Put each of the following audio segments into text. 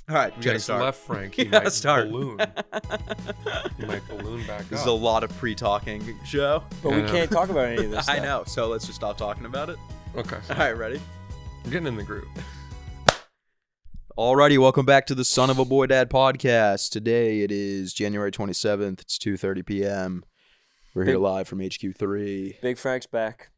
All right, we gotta Jack's start. left Frank. He might start. balloon. He might balloon back This up. is a lot of pre-talking show. But I we know. can't talk about any of this stuff. I know, so let's just stop talking about it. Okay. All right, ready? I'm getting in the groove. Alrighty, welcome back to the Son of a Boy Dad podcast. Today it is January 27th. It's 2:30 p.m. We're here live from HQ3. Big Frank's back.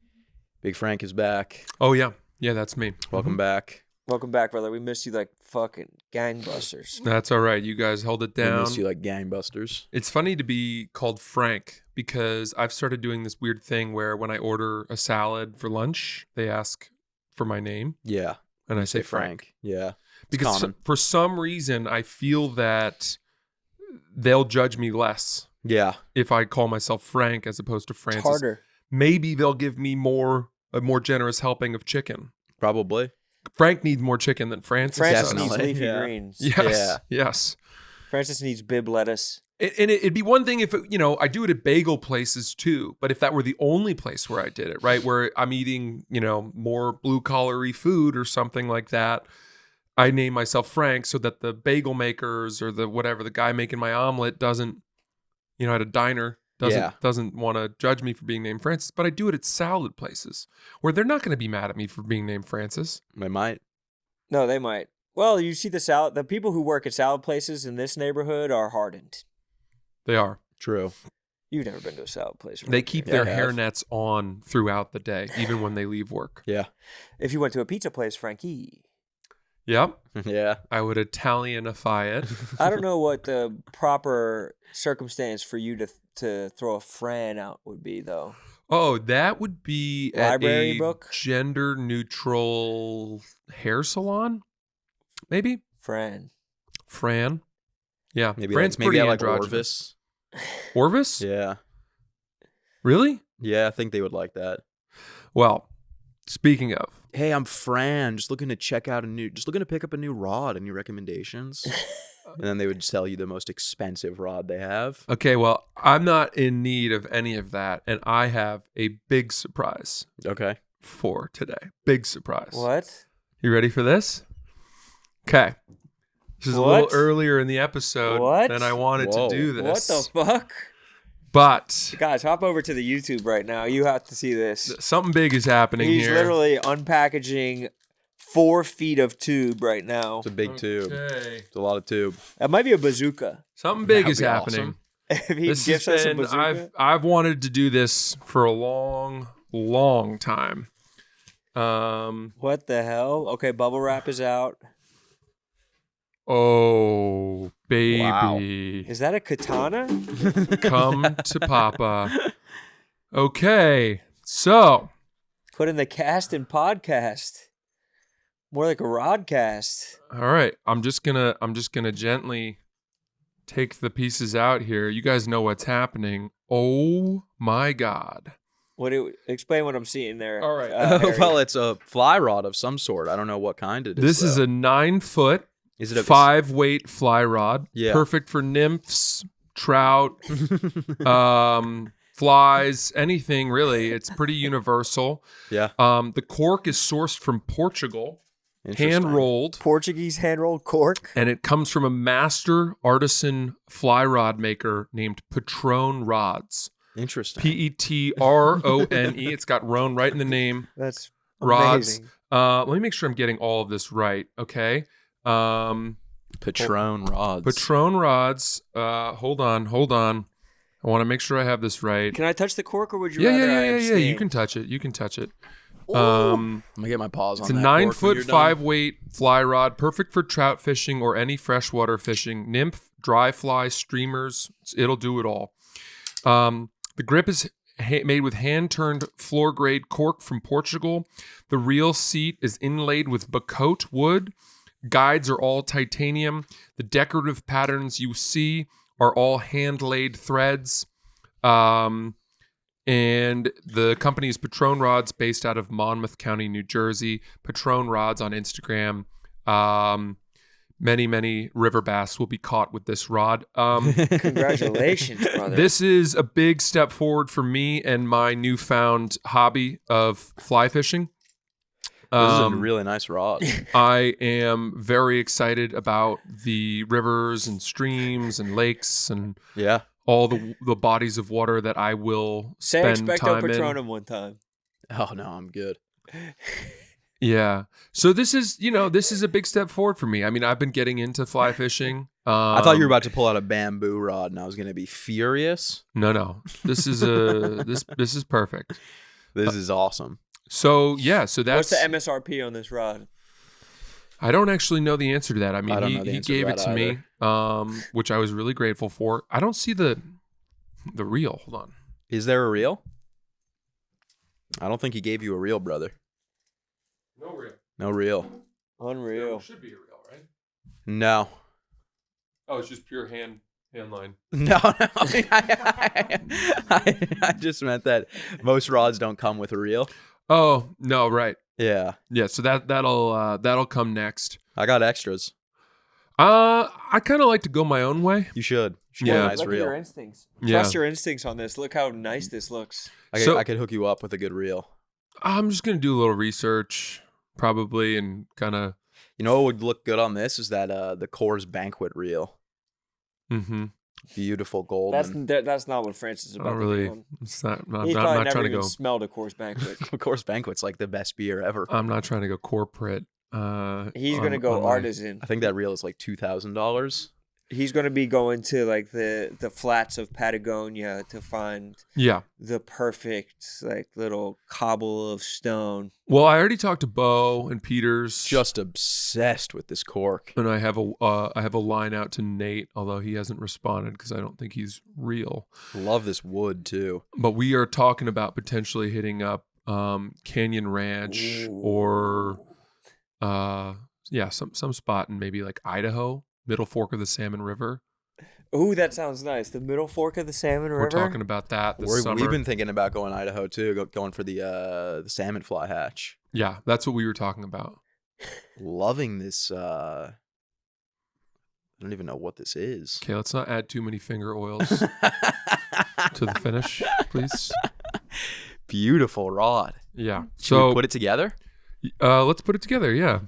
Big Frank is back. Oh, yeah. Yeah, that's me. Welcome back. Welcome back, brother. We missed you like fucking gangbusters. That's all right. You guys held it We down. miss you like gangbusters. It's funny to be called Frank because I've started doing this weird thing where when I order a salad for lunch, they ask for my name. Yeah. And I say Frank. Yeah. Because common. for some reason, I feel that they'll judge me less Yeah. if I call myself Frank as opposed to It's Francis. harder. Maybe they'll give me a more generous helping of chicken. Probably. Frank needs more chicken than Francis Francis does. needs Definitely, leafy yeah. greens. Yes, yes. Francis needs bib lettuce. And it'd be one thing if, I do it at bagel places too, but if that were the only place where I did it, right, where I'm eating, more blue-collar-y food or something like that, I name myself Frank so that the bagel makers or the guy making my omelet doesn't, at a diner, doesn't want to judge me for being named Francis. But I do it at salad places where they're not going to be mad at me for being named Francis. They might. No, they might. Well, you see the people who work at salad places in this neighborhood are hardened. They are. True. You've never been to a salad place. They right? keep Yeah, their I have. hairnets on throughout the day, even when they leave work. Yeah. If you went to a pizza place, Frankie. Yep. Yeah. I would Italianify it. I don't know what the proper circumstance for you to throw a Fran out would be, though. Oh, that would be Library at a book? gender neutral hair salon, maybe. Fran. Fran. Yeah, Maybe Fran's maybe pretty I like androgynous. Orvis. Orvis? Yeah. Really? Yeah, I think they would like that. Well, speaking of, Hey, I'm Fran. Just looking to pick up a new rod. Any recommendations? And then they would sell you the most expensive rod they have. okay, well, I'm not in need of any of that, and I have a big surprise Okay. for today. Big surprise. What? You ready for this? Okay. This is a What? little earlier in the episode What? than I wanted Whoa. to do this. What the fuck? But Guys, hop over to the YouTube right now. You have to see this. something big is happening He's here. literally unpackaging 4 feet of tube right now. It's a big tube. Okay. It's a lot of tube. That might be a bazooka. Something big That'd is be happening. awesome. If he This gives has us a been, bazooka. I've wanted to do this for a long, long time. What the hell? Okay, bubble wrap is out. Oh, baby. Wow. Is that a katana? Come to Papa. Okay. So, Put in the cast and podcast. More like a rodcast. all right. I'm just gonna gently take the pieces out here. You guys know what's happening. Oh my God. Explain what I'm seeing there. All right. Harry. Well, it's a fly rod of some sort. I don't know what kind it is. This is though. a 9-foot, Is it a 5-weight fly rod. Yeah. Perfect for nymphs, trout, flies, anything really. It's pretty universal. Yeah. The cork is sourced from Portugal, Interesting. hand rolled, Portuguese hand rolled cork. and it comes from a master artisan fly rod maker named Patron Rods. Interesting. Petrone. It's got Rhone right in the name. That's Rods. amazing. Let me make sure I'm getting all of this right. Okay. Patron rods. Patron Rods. Hold on. I want to make sure I have this right. Can I touch the cork, or would you Yeah. rather I You abstain? can touch it. Ooh. I'm gonna get my paws It's on a that. 9-foot, 5-weight fly rod, perfect for trout fishing or any freshwater fishing. Nymph, dry fly, streamers. It'll do it all. The grip is made with hand-turned floor-grade cork from Portugal. The reel seat is inlaid with bacote wood. Guides are all titanium. The decorative patterns you see are all hand-laid threads. And the company is Patron Rods, based out of Monmouth County, New Jersey. Patron Rods on Instagram. Many river bass will be caught with this rod. Congratulations, brother. This is a big step forward for me and my newfound hobby of fly fishing. This is a really nice rod. I am very excited about the rivers and streams and lakes and Yeah. all the bodies of water that I will Say spend Expecto time in. Patronum one time. Oh no, I'm good. Yeah. So this is a big step forward for me. I mean, I've been getting into fly fishing. I thought you were about to pull out a bamboo rod, and I was going to be furious. No. This is this is perfect. This is awesome. So yeah, so that's What's the MSRP on this rod? I don't actually know the answer to that. I mean, I don't know the he answer to gave it that to me, which I was really grateful for. I don't see the reel. Hold on. Is there a reel? I don't think he gave you a reel, brother. No reel. No reel. Unreal. There should be a reel, right? No. Oh, it's just pure hand line. No. I just meant that most rods don't come with a reel. Oh no, right. Yeah. Yeah, so that'll come next. I got extras. I kind of like to go my own way. You should. You should Yeah. get a nice Look at reel. your instincts. Yeah. Trust your instincts on this. Look how nice this looks. I could hook you up with a good reel. I'm just gonna do a little research, probably, and kind of. You know what would look good on this is that the Coors Banquet reel. Mm-hmm. Beautiful golden. That's not what Francis is I about don't to really. do on. It's not. I'm He's not, probably not never trying to even go. smelled a Coors Banquet. Coors Banquet's like the best beer ever. I'm not trying to go corporate. He's gonna go artisan. I think that reel is like $2,000. He's gonna be going to like the flats of Patagonia to find Yeah. the perfect like little cobble of stone. Well, I already talked to Bo and Peters. Just obsessed with this cork. And I have a line out to Nate, although he hasn't responded because I don't think he's real. Love this wood too. But we are talking about potentially hitting up Canyon Ranch or some spot in maybe like Idaho, Middle Fork of the Salmon River. Ooh, that sounds nice. The Middle Fork of the Salmon River. We're talking about that this summer. We've been thinking about going to Idaho too, going for the salmon fly hatch. Yeah, that's what we were talking about. Loving this. I don't even know what this is. Okay, let's not add too many finger oils to the finish, please. Beautiful rod. Yeah. So put it together. Let's put it together. Yeah.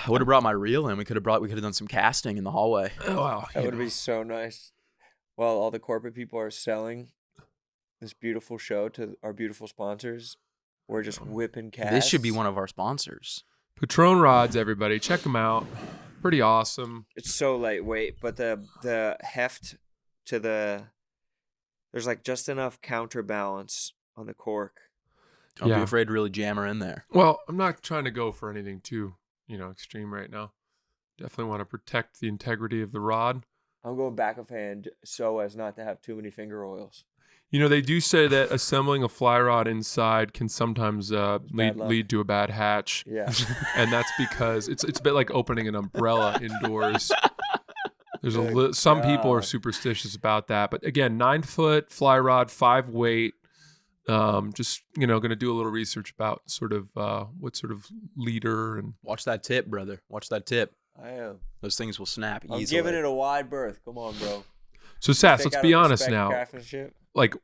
I would have brought my reel in. We could have done some casting in the hallway. Oh, wow. That would be so nice. While all the corporate people are selling this beautiful show to our beautiful sponsors, we're just whipping casts. This should be one of our sponsors. Patron rods, everybody, check them out. Pretty awesome. It's so lightweight, but the heft to there's like just enough counterbalance on the cork. Don't Yeah. be afraid to really jam her in there. Well, I'm not trying to go for anything too, extreme right now. Definitely want to protect the integrity of the rod. I'm going back of hand so as not to have too many finger oils. They do say that assembling a fly rod inside can sometimes luck. lead to a bad hatch. Yeah. And that's because it's a bit like opening an umbrella indoors. There's some people are superstitious about that, but again, 9-foot fly rod, 5 weight. Just going to do a little research about sort of what sort of leader and Watch that tip, brother. Watch that tip. I am. Those things will snap I'm easily. giving it a wide berth. Come on, bro. So Sass, Think let's I be don't honest respect now. craftsmanship? Like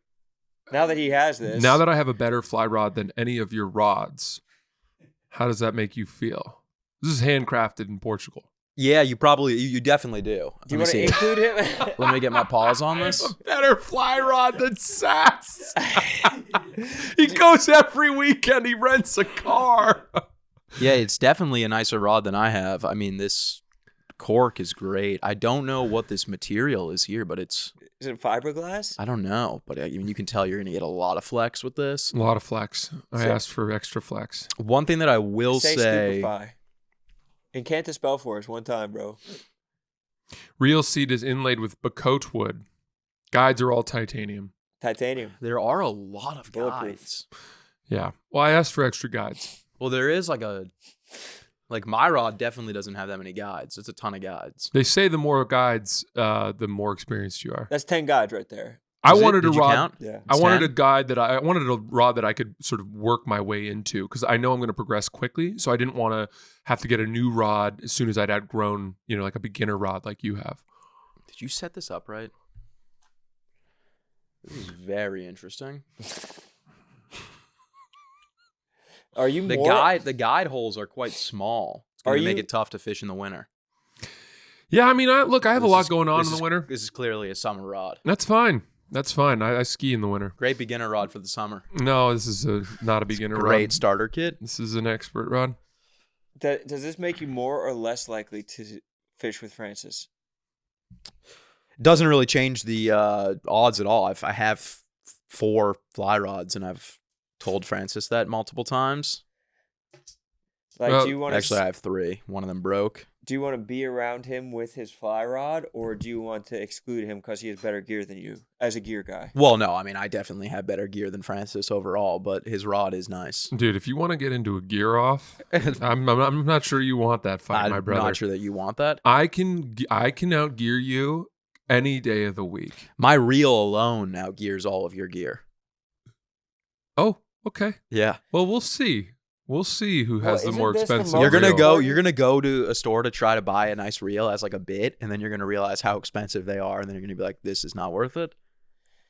Now that he has this. now that I have a better fly rod than any of your rods, how does that make you feel? This is handcrafted in Portugal. Yeah, you definitely do. Do you want to include him? Let me get my paws on I this. have a better fly rod than Sass. He goes every weekend. He rents a car. Yeah, it's definitely a nicer rod than I have. I mean, this cork is great. I don't know what this material is here, but Is it fiberglass? I don't know. But I mean, you can tell you're going to get a lot of flex with this. A lot of flex. I So- asked for extra flex. One thing that I will say, stupefy. And can't spell for us one time, bro. Real seed is inlaid with bacote wood. Guides are all titanium. Titanium. there are a lot of Bulletproof. guides. Yeah. Well, I asked for extra guides. Well, there is like my rod definitely doesn't have that many guides. It's a ton of guides. They say the more guides, the more experienced you are. That's 10 guides right there. I Is it? wanted a Did you rod. count? Yeah. I It's wanted 10? a guide I wanted a rod that I could sort of work my way into because I know I'm going to progress quickly. So I didn't want to have to get a new rod as soon as I'd outgrown, like a beginner rod like you have. Did you set this up right? This is very interesting. Are you The guide holes are quite small. It's going to make it tough to fish in the winter. Yeah, I mean, I have a lot going on in the winter. This is clearly a summer rod. That's fine. I ski in the winter. Great beginner rod for the summer. No, this is not a beginner rod. Great starter kit. This is an expert rod. Does this make you more or less likely to fish with Francis? Doesn't really change the odds at all. I have 4 fly rods, and I've told Francis that multiple times. Like, do you want actually, I have 3. One of them broke. Do you want to be around him with his fly rod, or do you want to exclude him because he has better gear than you as a gear guy? Well, no. I mean, I definitely have better gear than Francis overall, but his rod is nice. Dude, if you want to get into a gear off, I'm not sure you want that fight, my brother. I'm not sure that you want that. I can outgear you any day of the week. My reel alone outgears all of your gear. Oh, okay. Yeah. Well, we'll see. We'll see who has the more expensive. You're gonna reel. You're gonna go to a store to try to buy a nice reel as like a bit, and then you're gonna realize how expensive they are, and then you're gonna be like, "This is not worth it."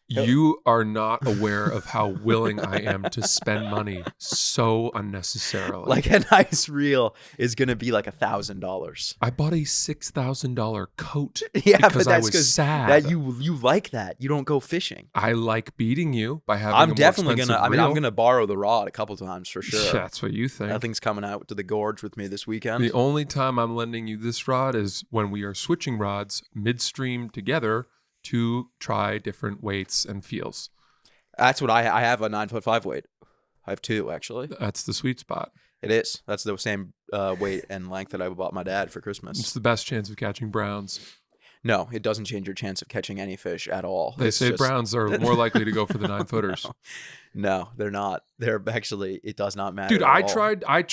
You are not aware of how willing I am to spend money so unnecessarily. Like a nice reel is gonna be like $1,000. I bought a $6,000 coat Yeah, because but I that's was sad. that you like that. You don't go fishing. I like beating you by having. I'm a more definitely expensive gonna. I mean, I'm reel. gonna borrow the rod a couple times for sure. That's what you think. Nothing's coming out to the gorge with me this weekend. The only time I'm lending you this rod is when we are switching rods midstream together to try different weights and feels. That's what I have a 9'5" weight. I have 2 actually. That's the sweet spot. It is. That's the same weight and length that I bought my dad for Christmas. It's the best chance of catching browns. No, it doesn't change your chance of catching any fish at all. They say browns are more likely to go for the 9-footers. No, they're not. They're actually, it does not matter. Dude, at I all. tried to Why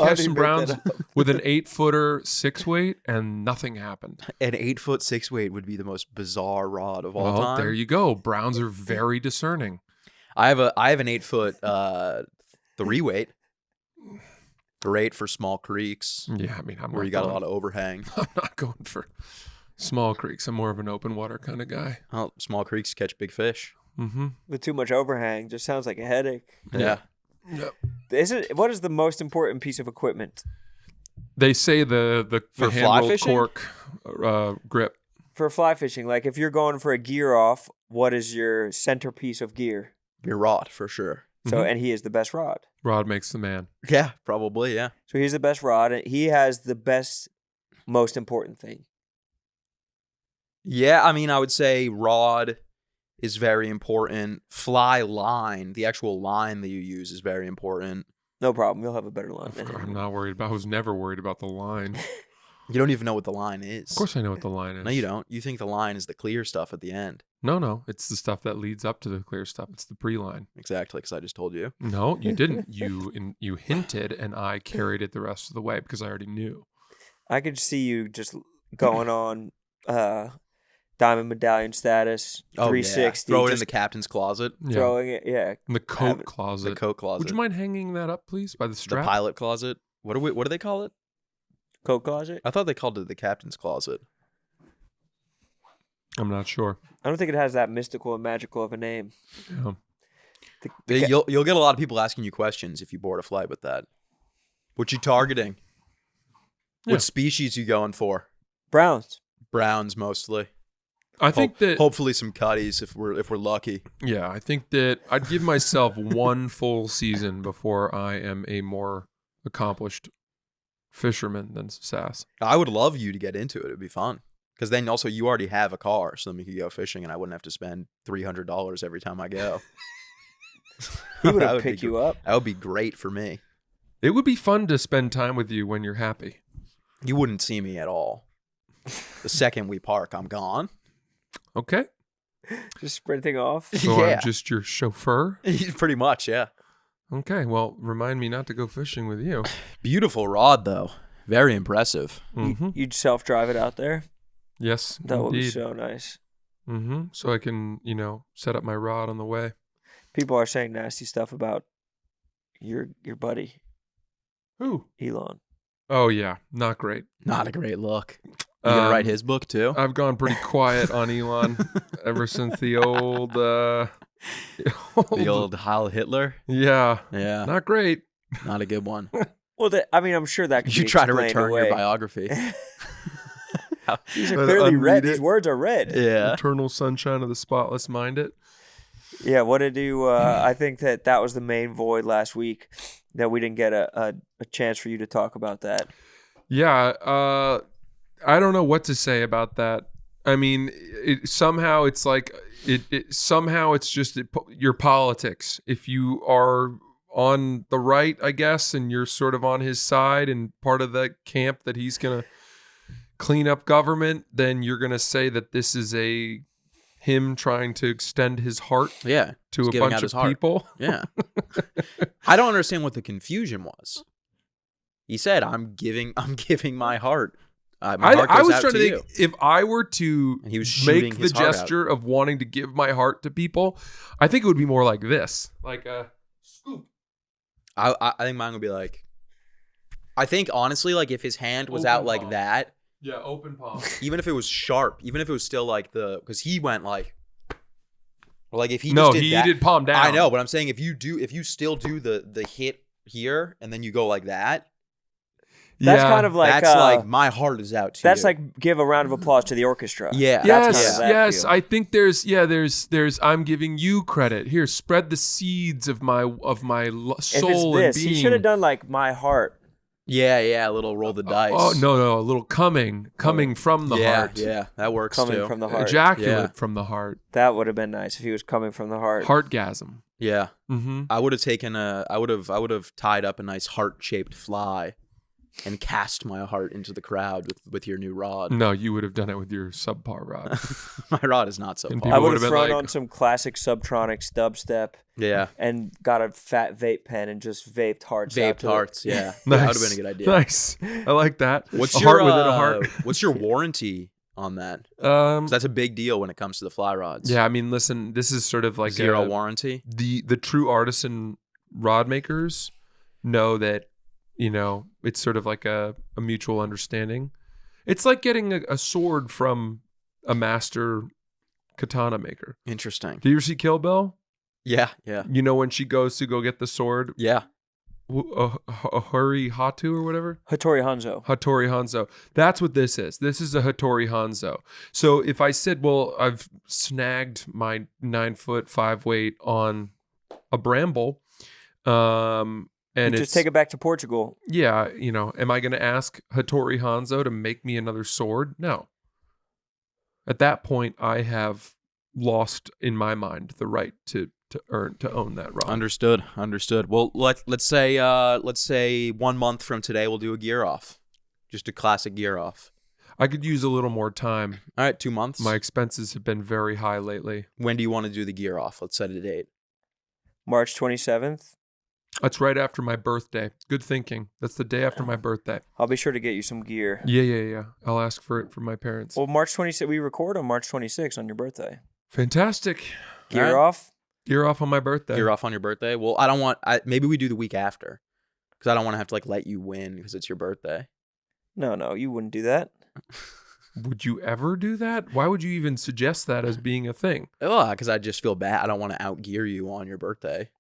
catch do you some make browns that up? with an 8-footer 6-weight and nothing happened. An 8-foot 6 weight would be the most bizarre rod of all Well, time. there you go. Browns are very discerning. I have an 8-foot 3 weight. Great for small creeks Yeah, I mean, where you got a lot of overhang. I'm not going for small creeks. I'm more of an open water kind of guy. Well, small creeks catch big fish. Mm-hmm. With too much overhang, just sounds like a headache. Yeah. Yep. What is the most important piece of equipment They say the For fly hand-rolled fishing? cork grip. for fly fishing? Like, if you're going for a gear off, what is your centerpiece of gear? Your rod, for sure. So, Mhm. and he is the best rod. Rod makes the man. Yeah, probably, yeah. So he's the best rod, and he has the best, most important thing. Yeah, I mean, I would say rod is very important. Fly line, the actual line that you use is very important. No problem. You'll have a better line. I'm not worried about. I was never worried about the line. You don't even know what the line is. Of course, I know what the line is. No, you don't. You think the line is the clear stuff at the end. No, it's the stuff that leads up to the clear stuff. It's the pre-line. Exactly, because I just told you. No, you didn't. You hinted, and I carried it the rest of the way because I already knew. I could see you just going on diamond medallion status, Oh, 360. yeah. Throw it in just the captain's closet, Yeah. throwing it. Yeah. In the Have coat it- closet. the coat closet, Would you mind hanging that up, please, by the the strap? pilot closet. What do they call it? Coat closet. I thought they called it the captain's closet. I'm not sure. I don't think it has that mystical and magical of a name. Yeah. You'll get a lot of people asking you questions if you board a flight with that. What you targeting? Yeah. What species you going for? Browns. Browns mostly. I think that. Hopefully some cutties if we're lucky. Yeah, I think that I'd give myself one full season before I am a more accomplished fisherman than Sass. I would love you to get into it. It'd be fun. Because then also you already have a car, so then we could go fishing and I wouldn't have to spend $300 every time I go. He would That have would be picked you up. That would be great for me. It would be fun to spend time with you when you're happy. You wouldn't see me at all. The second we park, I'm gone. Okay? Just sprinting off. So Yeah. I'm just your chauffeur? Pretty much, yeah. Okay, well, remind me not to go fishing with you. Beautiful rod, though. Very impressive. Mm-hmm. You'd self-drive it out there. Yes, That would be indeed. so nice. Mm-hmm. So I can, set up my rod on the way. People are saying nasty stuff about your buddy Who? Elon. Oh, yeah. Not great. Not a great look. You gonna write Um, his book, too? I've gone pretty quiet on Elon ever since the old... The old Heil Hitler? Yeah. Yeah. Not great. Not a good one. Well, I mean, I'm sure that could You be try to explained return away. your biography. These are Let it clearly red. unread it. These words are red. Yeah. Eternal sunshine of the spotless mind it. Yeah, what did you? I think that was the main void last week, that we didn't get a chance for you to talk about that. Yeah, I don't know what to say about that. I mean, somehow it's like somehow it's just your politics. If you are on the right, I guess, and you're sort of on his side and part of the camp that he's gonna clean up government, then you're gonna say that this is him trying to extend his heart Yeah. to He's a giving bunch out his of heart. people. Yeah. I don't understand what the confusion was. He said, I'm giving my heart. My heart I goes was out trying to you. think, if I were to And he was shooting make the his heart out. gesture of wanting to give my heart to people, I think it would be more like this, like a scoop. I think mine would be like, I think honestly, like if his hand was Open out like palm. that, Yeah, open palm. even if it was sharp, even if it was still like because he went like, or like if he No, just did he that, did palm down. I know, but I'm saying if you still do the hit here and then you go like that, That's Yeah. kind of like that's like my heart is out to that's you. like give a round of applause to the orchestra. Yeah. That's Yes, kind of that yes. feel. I think there's I'm giving you credit. Here, spread the seeds of my If it's soul this, and being. he should have done like my heart. Yeah, a little roll the dice. Oh no, a little coming from the heart. Yeah, that works Coming too. from the heart. Ejaculate Yeah. from the heart. That would have been nice if he was coming from the heart. Heartgasm. Yeah. Mm-hmm. I would have taken I would have tied up a nice heart-shaped fly and cast my heart into the crowd with your new rod. No, you would have done it with your subpar rod. My rod is not so And far. I people would would've have been thrown like- on some classic Subtronics dubstep Yeah. and got a fat vape pen and just vaped hearts. out Vaped to hearts, yeah. Nice. That would have been a good idea. Nice. I like that. What's a your heart within a heart? What's your warranty on that? 'Cause Um, that's a big deal when it comes to the fly rods. yeah, I mean, listen, this is sort of like Zero warranty. the true artisan rod makers know that, you know, it's sort of like a mutual understanding. It's like getting a sword from a master katana maker. Interesting. Do you ever see Kill Bill? Yeah. You know, when she goes to go get the sword, Yeah. Hori Hatu or whatever? Hattori Hanzo. Hattori Hanzo. That's what this is. This is a Hattori Hanzo. So if I said, well, I've snagged my 9'5" weight on a bramble, and You just take it back to Portugal. yeah, you know, am I going to ask Hattori Hanzo to make me another sword? No. At that point, I have lost in my mind the right to own that rod. Understood. Well, let's say 1 month from today we'll do a gear off. Just a classic gear off. I could use a little more time. All right, 2 months. My expenses have been very high lately. When do you want to do the gear off? Let's set a date. March 27th. That's right after my birthday. Good thinking. That's the day after my birthday. I'll be sure to get you some gear. Yeah. I'll ask for it from my parents. Well, March 26th, we record on March 26th on your birthday. Fantastic. Gear All right. off. You're off on my birthday. Gear off on your birthday? Well, I don't want. Maybe we do the week after, because I don't want to have to like let you win because it's your birthday. No, you wouldn't do that. Would you ever do that? Why would you even suggest that as being a thing? Oh, because I just feel bad. I don't want to outgear you on your birthday.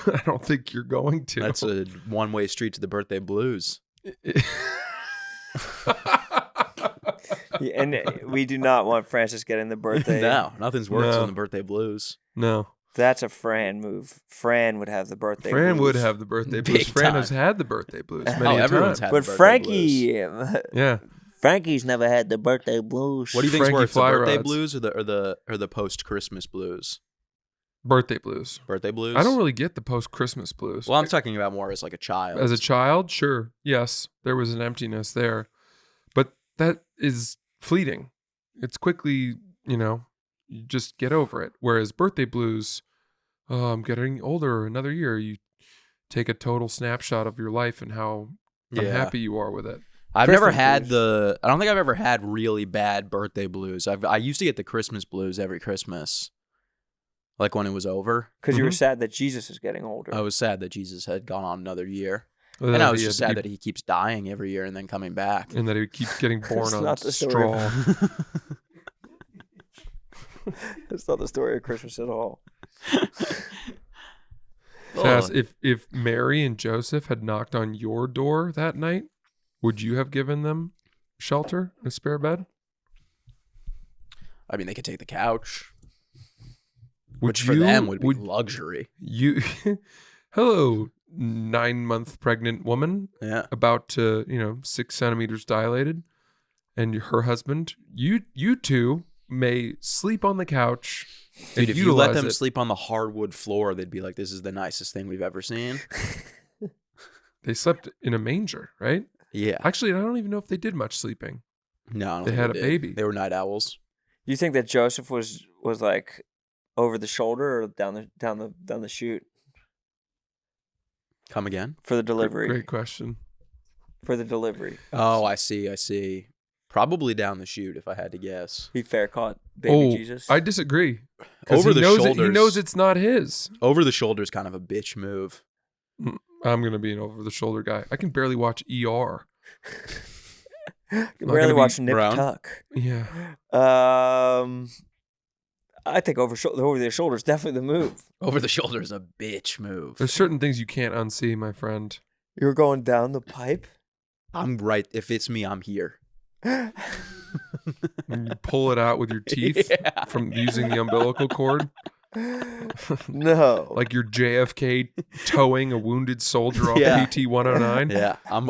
I don't think you're going to. That's a one-way street to the birthday blues. Yeah, and we do not want Francis getting the birthday. No, nothing's worse No. than the birthday blues. No. That's a Fran move. Fran would have the birthday Fran would blues. have the birthday Big blues. Fran time. has had the birthday blues Oh, many a everyone's time. had But the birthday blues. Frankie, Yeah. Frankie's never had the birthday blues. What do you think's Frankie worse, the Fly birthday Rods. blues or the post-Christmas blues? Birthday blues. Birthday blues. I don't really get the post-Christmas blues. Well, I'm talking about more as like a child. As a child, sure. Yes, there was an emptiness there. But that is fleeting. It's quickly, you just get over it. Whereas birthday blues, oh, I'm getting older, another year. You take a total snapshot of your life and how unhappy you are with it. I've never Christmas had blues. I don't think I've ever had really bad birthday blues. I used to get the Christmas blues every Christmas, like when it was over. Because you were Mhm. sad that Jesus is getting older. I was sad that Jesus had gone on another year, And and I that was he just had to sad that he keeps dying every year and then coming back. and that he keeps getting born It's on not the story straw. That's not the story of Christmas at all. Sass, if Mary and Joseph had knocked on your door that night, would you have given them shelter, a spare bed? I mean, they could take the couch, Would which for them would be luxury. You, hello, 9-month pregnant woman, Yeah. about to 6 centimeters dilated, and her husband. You two may sleep on the couch. Dude, and if you let them utilize it. sleep on the hardwood floor, they'd be like, "This is the nicest thing we've ever seen." They slept in a manger, right? Yeah. Actually, I don't even know if they did much sleeping. No, I don't They think had a did. baby. They were night owls. You think that Joseph was like over the shoulder or down the chute Come again? for the delivery? Great question. For the delivery. Oh, I see. Probably down the chute, if I had to guess. He fair caught baby Jesus. I disagree. 'Cause Over he the knows shoulders. He knows it's not his. Over the shoulder is kind of a bitch move. I'm gonna be an over the shoulder guy. I can barely watch ER. You not barely gonna be watch Nip brown. Tuck. Yeah. I think over the shoulder is definitely the move. Over the shoulder is a bitch move. There's certain things you can't unsee, my friend. You're going down the pipe. I'm right. If it's me, I'm here. And you pull it out with your teeth Yeah. from using the umbilical cord, No. like you're JFK towing a wounded soldier off Yeah. PT 109. Yeah, I'm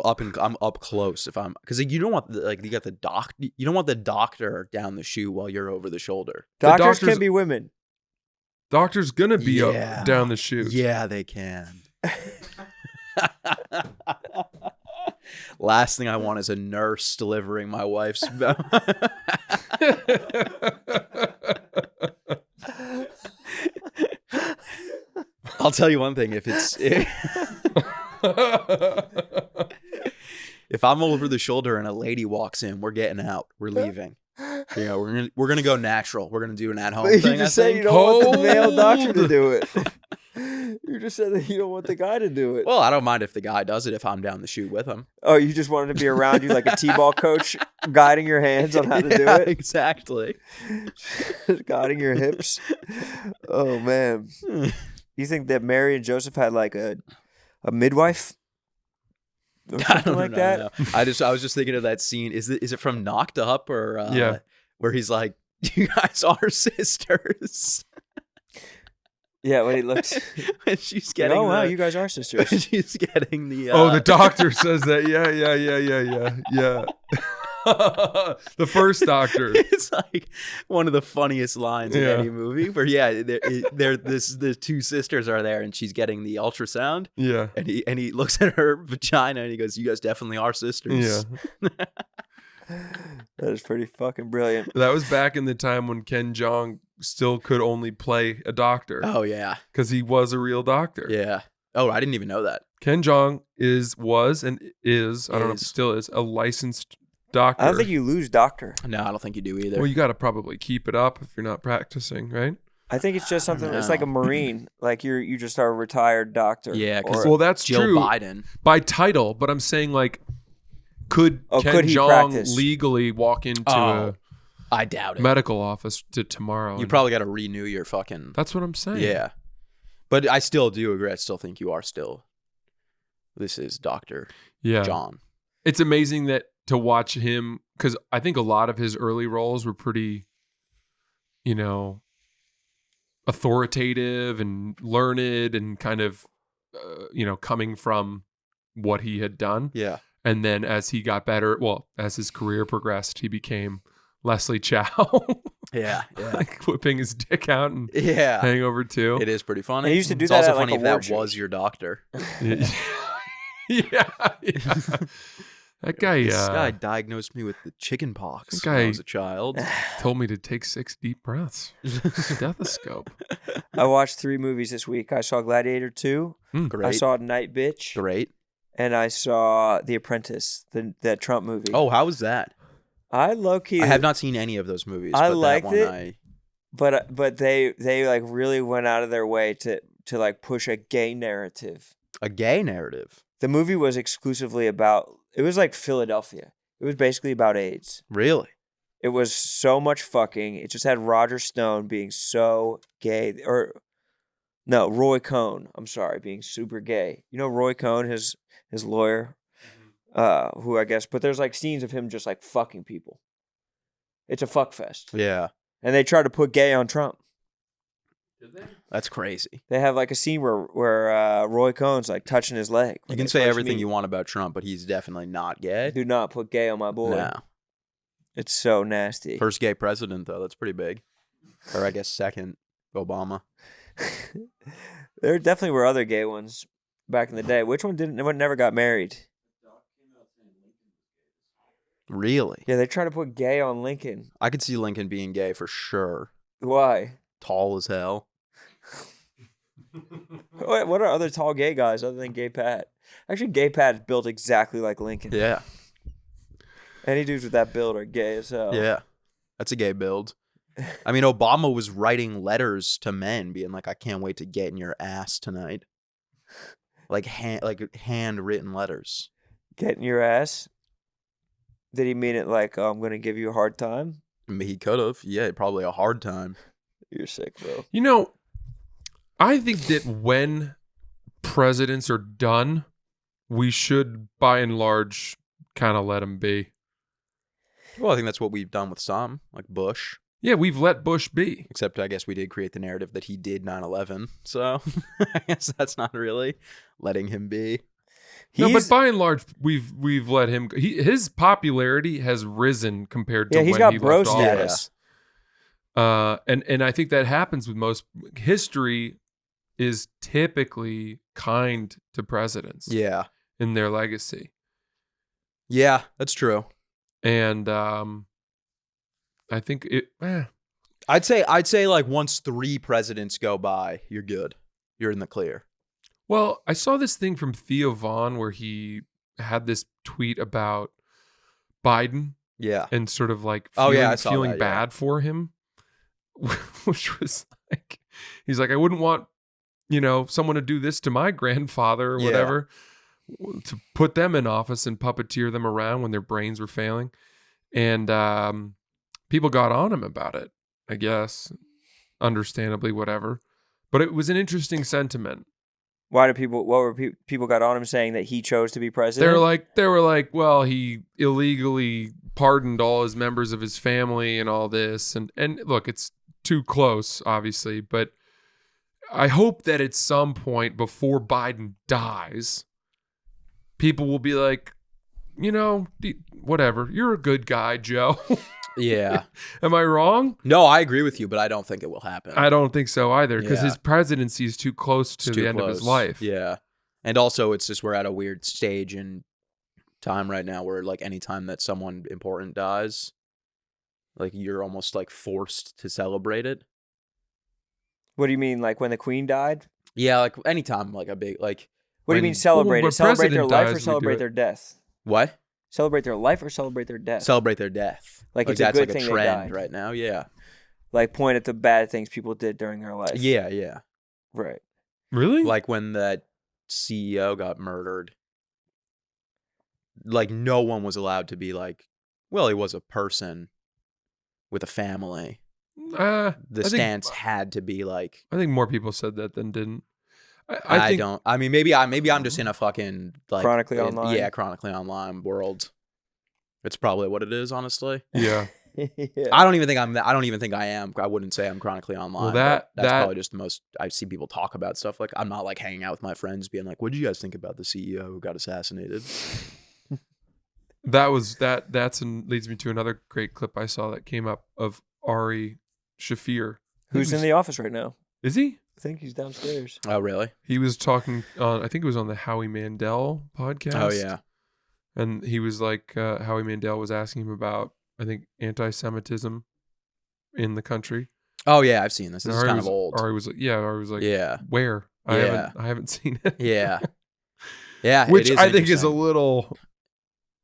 up close if I'm because you don't want you got the you don't want the doctor down the chute while you're over the shoulder. Doctors doctors- can be women. Doctor's gonna be Yeah. up down the chute. Yeah, they can. Last thing I want is a nurse delivering my wife's. I'll tell you one thing: if I'm over the shoulder and a lady walks in, we're getting out. We're leaving. Yeah, we're gonna go natural. We're gonna do an at-home But you thing. just I said think. you don't want the male doctor to Hold. do it. You just said that you don't want the guy to do it. Well, I don't mind if the guy does it if I'm down the chute with him. Oh, you just wanted to be around you like a t-ball coach, guiding your hands on how to do Yeah, it, exactly. guiding your hips. Oh man, you think that Mary and Joseph had like a midwife or I something don't like know, that? no. I was just thinking of that scene. Is it from Knocked Up or Yeah. where he's like, "You guys are sisters," Yeah, when he looks. and she's getting Oh wow, the, you guys are when sisters. she's getting the The doctor says that. Yeah. The first doctor. It's like one of the funniest lines in Yeah. any movie. Where the two sisters are there, and she's getting the ultrasound, Yeah. and he looks at her vagina, and he goes, "You guys definitely are sisters." Yeah. That is pretty fucking brilliant. That was back in the time when Ken Jeong still could only play a doctor Oh yeah, because he was a real doctor. yeah. Oh, I didn't even know that. Ken Jeong was I don't know if Is. he still is, a licensed doctor. I don't think you lose doctor. No, I don't think you do either. Well, you got to probably keep it up if you're not practicing, right? I think it's just something. It's know. like a Marine. Like you just are a retired doctor. Yeah, 'cause- Or- Well, that's Jill true Biden. by title, but I'm saying like, could Ken could he Jeong practice? legally walk into Oh, I doubt a it. medical office tomorrow? You and- probably got to renew your fucking. That's what I'm saying. Yeah, but I still do agree. I still think you are still. This is Dr. Yeah. John. It's amazing that to watch him, because I think a lot of his early roles were pretty, authoritative and learned and kind of, coming from what he had done. Yeah. And then as he got better, as his career progressed, he became Leslie Chow, Yeah. Yeah. like whipping his dick out and Yeah. Hangover 2. It is pretty funny. And he used to do it's that also at, like, funny if award that shows. was your doctor. yeah. That guy, This guy diagnosed me with the chicken pox that when I guy- was a child. told me to take 6 deep breaths. Stethoscope. I watched 3 movies this week. I saw Gladiator 2. Great. I saw Night Bitch. Great. And I saw The Apprentice, that Trump movie. Oh, how was that? I low-key... I have not seen any of those movies. I but liked that one it. But they like really went out of their way to like push a gay narrative. A gay narrative. The movie was exclusively about... It was like Philadelphia. It was basically about AIDS. Really? It was so much fucking. It just had Roger Stone being so gay. Or No, Roy Cohn. I'm sorry, being super gay. You know Roy Cohn, his lawyer, who I guess. But there's like scenes of him just like fucking people. It's a fuck fest. Yeah. And they try to put gay on Trump. Did they? That's crazy. They have like a scene where Roy Cohn's like touching his leg. You can say everything you want about Trump, but he's definitely not gay. Do not put gay on my boy. No. It's so nasty. First gay president, though. That's pretty big. Or I guess second, Obama. There definitely were other gay ones back in the day. Which one didn't? One never got married. Really? Yeah, they try to put gay on Lincoln. I could see Lincoln being gay for sure. Why? Tall as hell. What are other tall gay guys other than Gay Pat? Actually, Gay Pat is built exactly like Lincoln. Yeah. Any dudes with that build are gay as hell. Yeah. That's a gay build. I mean, Obama was writing letters to men being like, I can't wait to get in your ass tonight. Like handwritten letters. Get in your ass? Did he mean it like, oh, I'm going to give you a hard time? I mean, he could have. Yeah, probably a hard time. You're sick, bro. You know, I think that when presidents are done, we should, by and large, kind of let them be. Well, I think that's what we've done with some, like Bush. Yeah, we've let Bush be. Except I guess we did create the narrative that he did 9/11. So I guess that's not really letting him be. No, but by and large, we've let him. His popularity has risen compared to he's when got he bro left office. status. And I think that happens with most. History is typically kind to presidents. Yeah. In their legacy. Yeah, that's true. And I think it. I'd say like once 3 presidents go by, you're good. You're in the clear. Well, I saw this thing from Theo Vaughn where he had this tweet about Biden. Yeah. And sort of like feeling bad for him, which was like, he's like, I wouldn't want, someone to do this to my grandfather or whatever, to put them in office and puppeteer them around when their brains were failing. And people got on him about it, I guess, understandably, whatever. But it was an interesting sentiment. Why did people got on him saying that he chose to be president? They were like, well, he illegally pardoned all his members of his family and all this. And look, it's too close, obviously, but I hope that at some point before Biden dies, people will be like, whatever, you're a good guy, Joe. Yeah. Am I wrong? No, I agree with you, but I don't think it will happen. I don't think so either, because his presidency is too close to the end of his life. Yeah. And also, it's just we're at a weird stage in time right now where, like, anytime that someone important dies, like, you're almost, like, forced to celebrate it. What do you mean, like when the Queen died? Yeah, like, anytime, like, a big, like... What do you mean celebrate it? Celebrate their life or dies, celebrate their death? What? Celebrate their life or celebrate their death? Celebrate their death. Like it's that's a good like thing a trend they died. right now, yeah. Like point at the bad things people did during their life. Yeah, yeah. Right. Really? Like when that CEO got murdered, like no one was allowed to be like, well, he was a person with a family. The stance had to be like... I think more people said that than didn't. I don't. I mean, maybe I'm just in a fucking like chronically online. Yeah, chronically online world. It's probably what it is, honestly. Yeah. Yeah. I don't even think I am. I wouldn't say I'm chronically online. Well, that's probably just the most I see people talk about stuff. Like I'm not like hanging out with my friends being like, "What did you guys think about the CEO who got assassinated?" That's leads me to another great clip I saw that came up of Ari Shafir, who's in the office right now. Is he? I think he's downstairs. Oh, really? He was talking on, I think it was on the Howie Mandel podcast. Oh, yeah. And he was like, Howie Mandel was asking him about, I think, anti-Semitism in the country. Oh, yeah, I've seen this. This is kind of old. Ari was like, yeah. Where? Yeah. I haven't seen it. Yeah. Yeah. Which I think is a little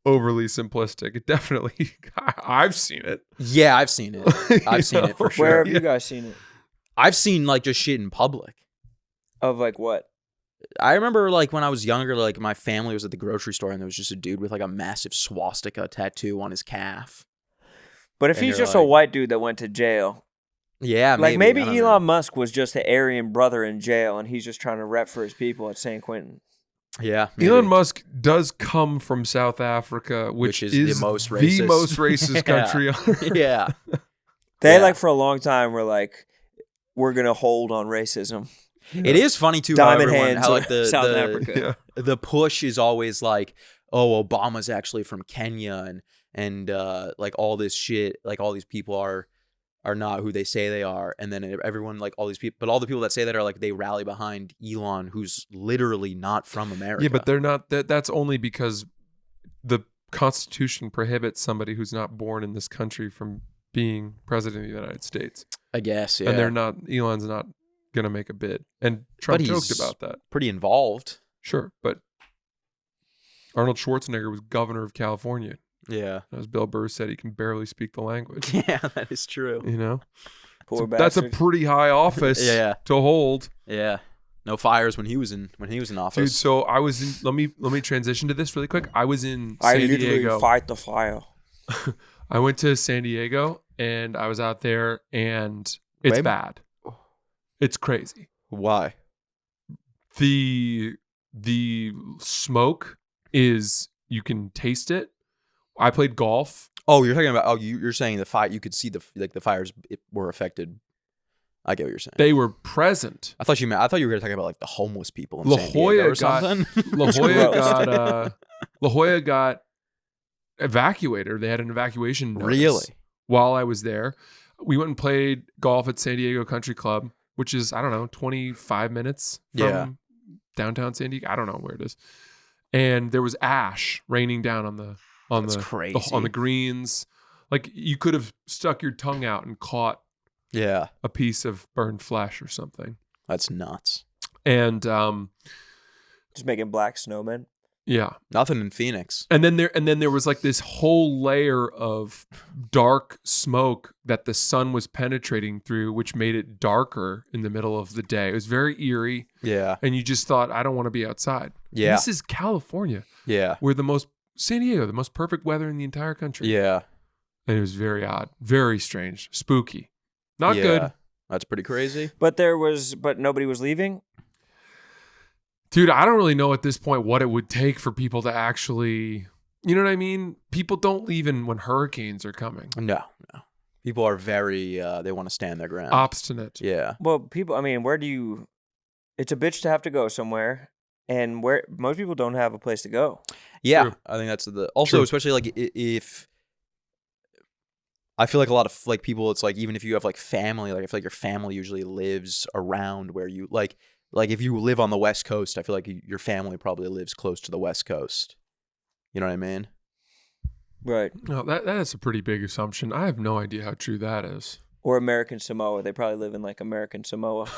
overly simplistic. It definitely, I've seen it. Yeah, I've seen it. I've seen it for sure. Where have you guys seen it? I've seen like just shit in public. Of like what? I remember like when I was younger, like my family was at the grocery store and there was just a dude with like a massive swastika tattoo on his calf. But if he's just a white dude that went to jail, Yeah, Like maybe maybe I don't know. Elon Musk was just the Aryan brother in jail, and he's just trying to rep for his people at San Quentin. Yeah, maybe. Elon Musk does come from South Africa, which is the most racist, racist country on Earth. Yeah. They Yeah. like for a long time were like, we're gonna hold on racism. It is funny too Diamond how everyone, hands how of like the South the, Africa. the push is always like, oh, Obama's actually from Kenya and like all this shit, like all these people are not who they say they are, and then everyone, like all these people, but all the people that say that are like they rally behind Elon, who's literally not from America. Yeah, but they're not. That's only because the Constitution prohibits somebody who's not born in this country from being president of the United States. I guess, yeah. And they're not. Elon's not gonna make a bid, and Trump joked about that. Pretty involved. Sure, but Arnold Schwarzenegger was governor of California. Yeah. As Bill Burr said, he can barely speak the language. Yeah, that is true. You know, Poor that's a bastard. pretty high office Yeah. to hold. Yeah. No fires when he was in office. Dude, so I was in. Let me transition to this really quick. I was in I San literally Diego. fight the fire. I went to San Diego and I was out there, and it's Wait. bad. It's crazy. Why? The smoke is, you can taste it. I played golf. Oh, you're talking about you're saying the fire, you could see the fires were affected. I get what you're saying. They were present. I thought you were going to talk about like the homeless people in La San Diego Jolla or something. La Jolla got evacuated. They had an evacuation notice. Really? While I was there, we went and played golf at San Diego Country Club, which is, I don't know, 25 minutes from downtown San Diego. I don't know where it is. And there was ash raining down on the crazy. on the greens. Like you could have stuck your tongue out and caught Yeah. a piece of burned flesh or something. That's nuts. And Just making black snowmen. yeah. Nothing in Phoenix. And then there was like this whole layer of dark smoke that the sun was penetrating through, which made it darker in the middle of the day. It was very eerie. Yeah. And you just thought, I don't want to be outside. Yeah. And this is California. Yeah. We're San Diego, the most perfect weather in the entire country. Yeah. And it was very odd, very strange, spooky. Not Yeah. good. That's pretty crazy. But nobody was leaving. Dude, I don't really know at this point what it would take for people to actually, you know what I mean? People don't leave when hurricanes are coming. No. People are very, they want to stand their ground. Obstinate. Yeah. Well, people. I mean, it's a bitch to have to go somewhere, and where most people don't have a place to go. Yeah. True. I think that's also, True. especially like if, I feel like a lot of like people, it's like, even if you have like family, like I feel like your family usually lives around where you like if you live on the West Coast, I feel like your family probably lives close to the West Coast. You know what I mean? Right. No, that is a pretty big assumption. I have no idea how true that is. Or American Samoa. They probably live in like American Samoa.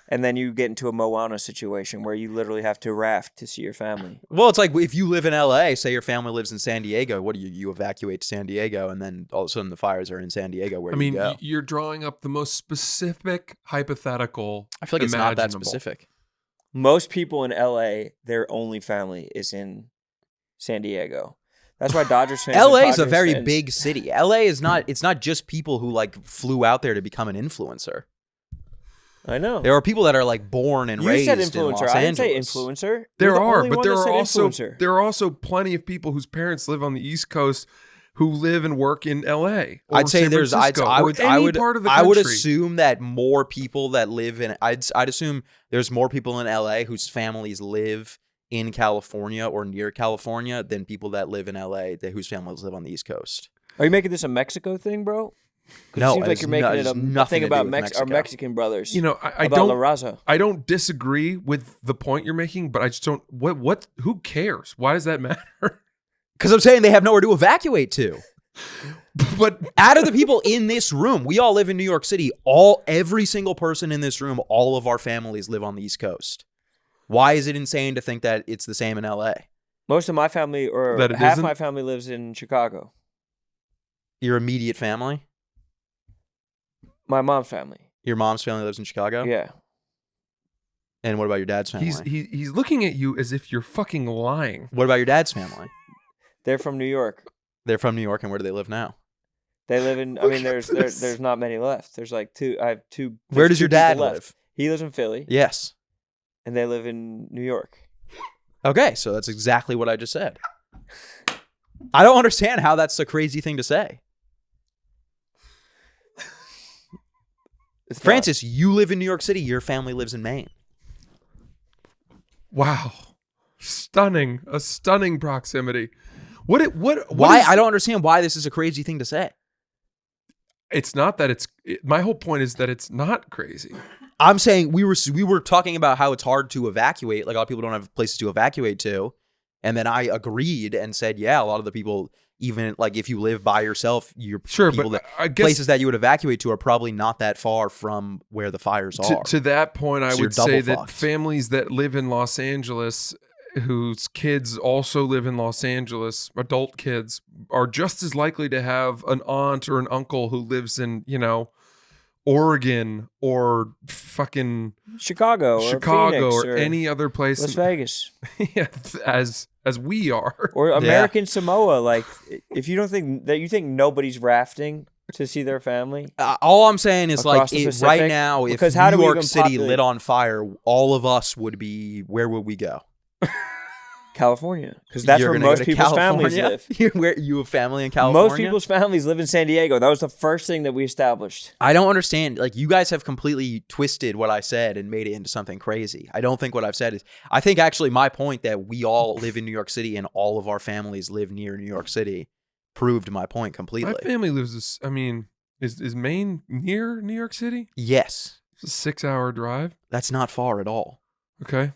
And then you get into a Moana situation where you literally have to raft to see your family. Well, it's like if you live in LA, say your family lives in San Diego, what do you evacuate to San Diego, and then all of a sudden the fires are in San Diego. Where do you go? You're drawing up the most specific hypothetical. I feel like it's not that imaginable. specific. Most people in LA, their only family is in San Diego. That's why Dodgers fans. LA and is a Padres very fans- big city. LA is not. It's not just people who like flew out there to become an influencer. I know. There are people that are like born and You raised said in influencer. Los I didn't say Angeles. influencer. There You're the are, only but one there that are said also influencer. there are also plenty of people whose parents live on the East Coast who live and work in L.A. or I'd say San there's. Francisco, I or would. any I would. part of the I would country. assume that more people that live in. I'd assume there's more people in LA whose families live in California or near California than people that live in LA whose families live on the East Coast. Are you making this a Mexico thing, bro? 'Cause No, it seems it like has you're making it has a nothing thing to do about with our Mexico. Mexican brothers. You know, I about La don't. Raza. I don't disagree with the point you're making, but I just don't. What? Who cares? Why does that matter? Because I'm saying they have nowhere to evacuate to. But Out of the people in this room, we all live in New York City. Every single person in this room, all of our families live on the East Coast. Why is it insane to think that it's the same in LA? Most of my family, or That it half isn't? my family, lives in Chicago. Your immediate family? My mom's family. Your mom's family lives in Chicago? Yeah. And what about your dad's family? he's looking at you as if you're fucking lying. What about your dad's family? They're from New York. They're from New York, and where do they live now? They live in. I mean, there's not many left. There's like two. I have two. Where there's does two your dad people left. live? He lives in Philly, Yes. and they live in New York. Okay, so that's exactly what I just said. I don't understand how that's a crazy thing to say. It's not. Francis, you live in New York City. Your family lives in Maine. Wow. Stunning. A stunning proximity. Why? I don't understand why this is a crazy thing to say. It's not that my whole point is that it's not crazy. I'm saying we were talking about how it's hard to evacuate. Like, a lot of people don't have places to evacuate to. And then I agreed and said, yeah, a lot of the people, even like if you live by yourself, I guess places that you would evacuate to are probably not that far from where the fires are. To that point, I So would you're say double that fucked. families that live in Los Angeles, whose kids also live in Los Angeles, adult kids, are just as likely to have an aunt or an uncle who lives in, Oregon or fucking Chicago or Phoenix or any other place, Las Vegas, yeah, as we are, or American Samoa. Like, if you don't think that, you think nobody's rafting to see their family. All I'm saying is, Across like, the right Pacific? now, if Because how do New we York even City populate- lit on fire, all of us would be, where would we go? California, because that's You're where gonna go most to people's families California? live. You have family in California? Most people's families live in San Diego. That was the first thing that we established. I don't understand. Like, you guys have completely twisted what I said and made it into something crazy. I don't think what I've said is. I think actually my point that we all live in New York City and all of our families live near New York City proved my point completely. my family lives. Is Maine near New York City? Yes, It's a 6-hour drive. that's not far at all. Okay.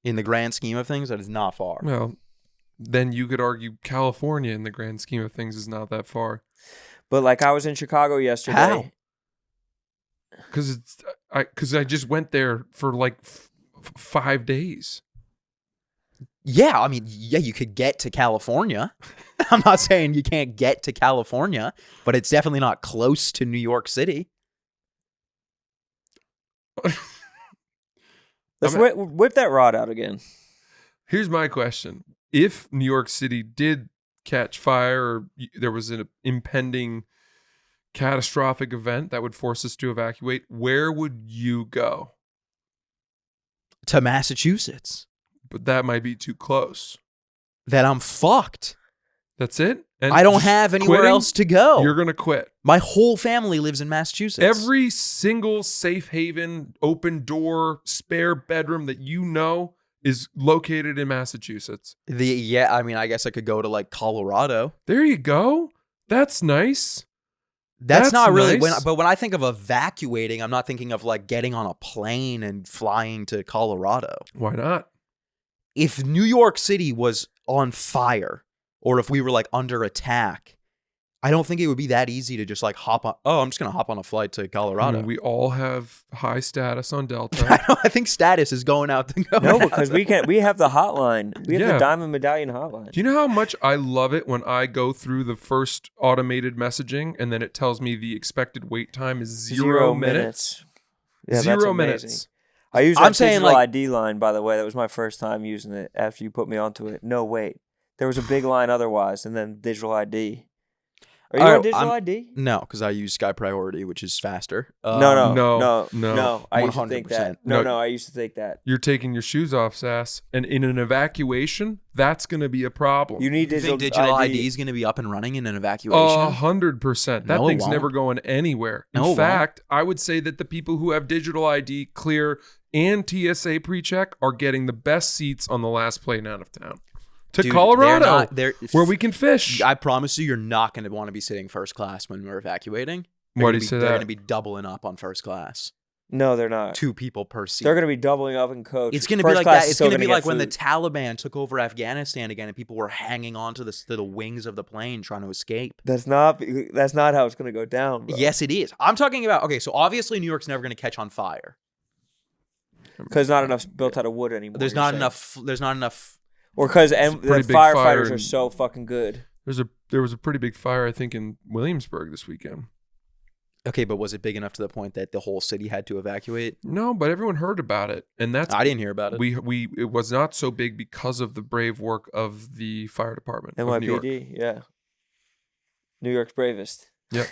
In the grand scheme of things, that is not far. Well, then you could argue California in the grand scheme of things is not that far. But like, I was in Chicago yesterday. How? Because I just went there for like 5 days. Yeah, I mean, yeah, you could get to California. I'm not saying you can't get to California, but it's definitely not close to New York City. Let's whip that rod out again. Here's my question. If New York City did catch fire or there was an impending catastrophic event that would force us to evacuate, where would you go? To Massachusetts. But that might be too close. That I'm fucked. That's it? And I don't just have anywhere quitting? else to go. You're going to quit. My whole family lives in Massachusetts. Every single safe haven, open door, spare bedroom that you know is located in Massachusetts. I mean, I guess I could go to like Colorado. There you go. That's nice. That's not really nice. when I think of evacuating, I'm not thinking of like getting on a plane and flying to Colorado. Why not? If New York City was on fire, or if we were like under attack, I don't think it would be that easy to just like hop on. Oh, I'm just going to hop on a flight to Colorado. I mean, we all have high status on Delta. I think status is going out the No, because we have the hotline. We have Yeah. the Diamond Medallion hotline. Do you know how much I love it when I go through the first automated messaging and then it tells me the expected wait time is 0 minutes? Yeah, that's 0 amazing. minutes. I use I'm that saying, digital like- ID line, by the way. That was my first time using it after you put me onto it. No, wait. There was a big line otherwise, and then digital ID. Are you on digital ID? No, because I use Sky Priority, which is faster. No. I used to think 100%. that. No. No, I used to think that. You're taking your shoes off, Sass. And in an evacuation, that's going to be a problem. You need You digital, think digital ID ID. is going to be up and running in an evacuation? 100%. That No, it thing's won't. never going anywhere. No, it In won't. fact, I would say that the people who have digital ID, clear, and TSA pre-check are getting the best seats on the last plane out of town. To Dude, Colorado, they're where we can fish. I promise you, you're not going to want to be sitting first class when we're evacuating. Why do you say They're that? going to be doubling up on first class. No, they're not. 2 people per seat. They're going to be doubling up in coach. It's going to be First like class that. is It's still going to be gonna like get when the food. Taliban took over Afghanistan again, and people were hanging on to the wings of the plane trying to escape. That's not how it's going to go down, bro. Yes, it is. I'm talking about. Okay, so obviously New York's never going to catch on fire. Because not enough built out of wood anymore. There's you're not saying. enough. There's not enough. Or because the pretty big fire firefighters in- are so fucking good. There was a pretty big fire, I think, in Williamsburg this weekend. Okay, but was it big enough to the point that the whole city had to evacuate? No, but everyone heard about it, and that's I didn't hear about it. it was not so big because of the brave work of the fire department of New York. NYPD, yeah. New York's bravest. Yep.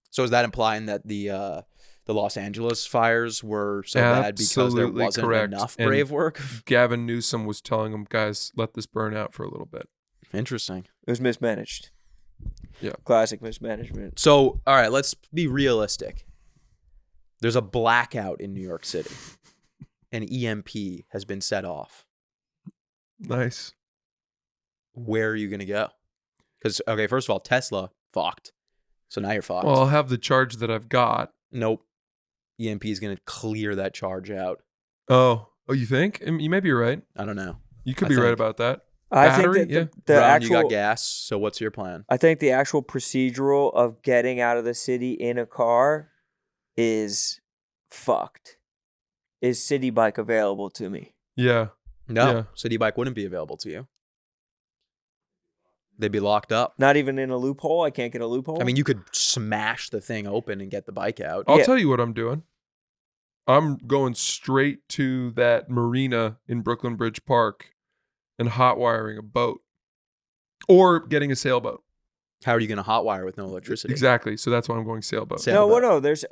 So is that implying that the Los Angeles fires were so bad because there Absolutely wasn't correct. enough And brave work? Gavin Newsom was telling them, guys, let this burn out for a little bit. Interesting. It was mismanaged. Yeah. Classic mismanagement. So, all right, let's be realistic. There's a blackout in New York City. An EMP has been set off. Nice. Where are you going to go? Because, okay, first of all, Tesla fucked. So now you're fucked. Well, I'll have the charge that I've got. Nope. EMP is going to clear that charge out. Oh, you think? You may be right. I don't know. You could I be right think- about that. I Battery, think that yeah. the Ron, actual you got gas, so what's your plan? I think the actual procedural of getting out of the city in a car is fucked. Is City Bike available to me? Yeah. No, Yeah. City Bike wouldn't be available to you. They'd be locked up. Not even in a loophole? I can't get a loophole? I mean, you could smash the thing open and get the bike out. I'll Yeah. tell you what I'm doing. I'm going straight to that marina in Brooklyn Bridge Park and hot wiring a boat or getting a sailboat. How are you going to hotwire with no electricity? Exactly. So that's why I'm going sailboat. Sailboat. no. There's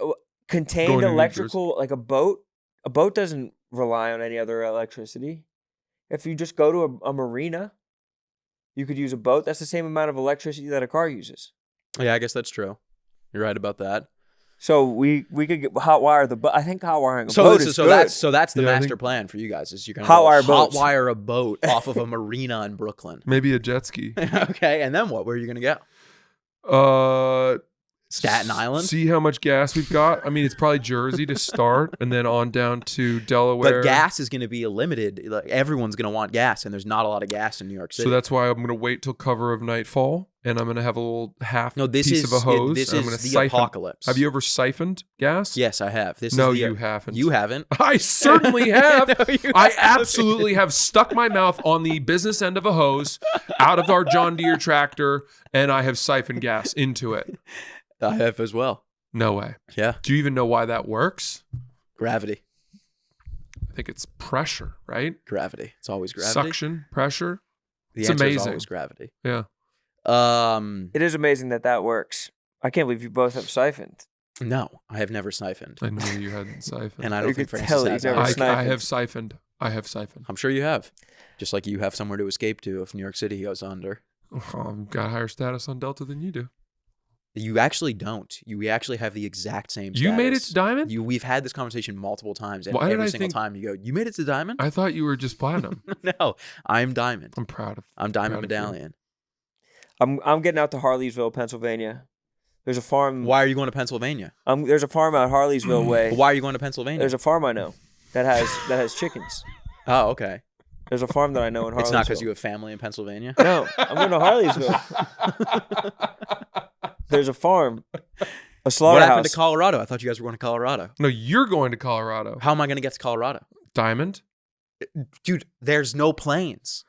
contained Going to New electrical, like a boat. A boat doesn't rely on any other electricity. If you just go to a marina, you could use a boat. That's the same amount of electricity that a car uses. Yeah, I guess that's true. You're right about that. So we could get hot wire the boat. I think hot wiring a So boat this is is, so good. that's the Yeah, I master think- plan for you guys. Is you're going Hot wire to boats. hotwire a boat off of a marina in Brooklyn. Maybe a jet ski. Okay, and then what? Where are you going to go? Staten Island? See how much gas we've got. I mean, it's probably Jersey to start, and then on down to Delaware. But gas is going to be limited. Like everyone's going to want gas, and there's not a lot of gas in New York City. So that's why I'm going to wait till cover of nightfall, and I'm going to have a little half no, this piece is of a hose. this and I'm is gonna the siphon. apocalypse. Have you ever siphoned gas? Yes, I have. This No, is the, you haven't. You haven't. I certainly have. No, you I haven't. absolutely have stuck my mouth on the business end of a hose out of our John Deere tractor, and I have siphoned gas into it. I have as well. No way. Yeah, Do you even know why that works? gravity. I think it's pressure, right? Gravity. It's always gravity. Suction, pressure. The It's answer is amazing. always gravity. Yeah. It is amazing that works. I can't believe you both have siphoned. No, I have never siphoned, I knew you hadn't siphoned. and I You don't think could Francis tell has. he's never either. siphoned. I have siphoned. I have siphoned. I'm sure you have. Just like you have somewhere to escape to if New York City goes under. Oh, I've got higher status on Delta than you do. You actually don't. We actually have the exact same status. You made it to Diamond? We've had this conversation multiple times, and Why did every I single think- time you go, "You made it to Diamond." I thought you were just platinum. No, I'm Diamond. I'm proud of. I'm Diamond proud of you. Medallion. I'm getting out to Harleysville, Pennsylvania. There's a farm. Why are you going to Pennsylvania? There's a farm out Harleysville way. Why are you going to Pennsylvania? There's a farm I know that has chickens. Oh, okay. There's a farm that I know in Harleysville. It's not because you have family in Pennsylvania. No, I'm going to Harleysville. There's a farm, a What slaughterhouse. happened to Colorado? I thought you guys were going to Colorado. No, you're going to Colorado. How am I going to get to Colorado? Diamond? Dude, there's no planes.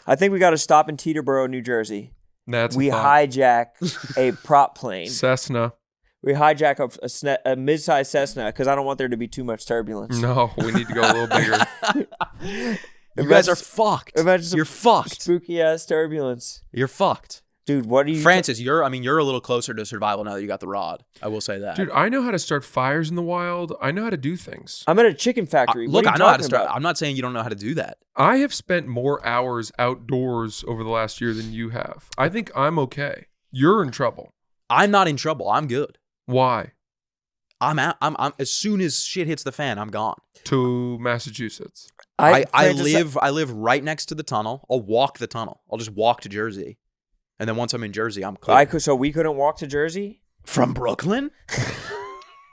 I think we got to stop in Teterboro, New Jersey. That's We a thought. hijack a prop plane. Cessna. We hijack a mid-sized Cessna because I don't want there to be too much turbulence. No, we need to go a little bigger. You guys are fucked. imagine some You're fucked. Spooky ass turbulence, You're fucked. dude. What are you, Francis, you're a little closer to survival now that you got the rod. I will say that. Dude, I know how to start fires in the wild. I know how to do things. I'm at a chicken factory. Look, what are I you know how to talking start. about? I'm not saying you don't know how to do that. I have spent more hours outdoors over the last year than you have. I think I'm okay. You're in trouble. I'm not in trouble. I'm good. Why? I'm out. I'm as soon as shit hits the fan, I'm gone. To Massachusetts. I Francis, live right next to the tunnel. I'll walk the tunnel. I'll just walk to Jersey. And then once I'm in Jersey, I'm clear. So we couldn't walk to Jersey. From Brooklyn?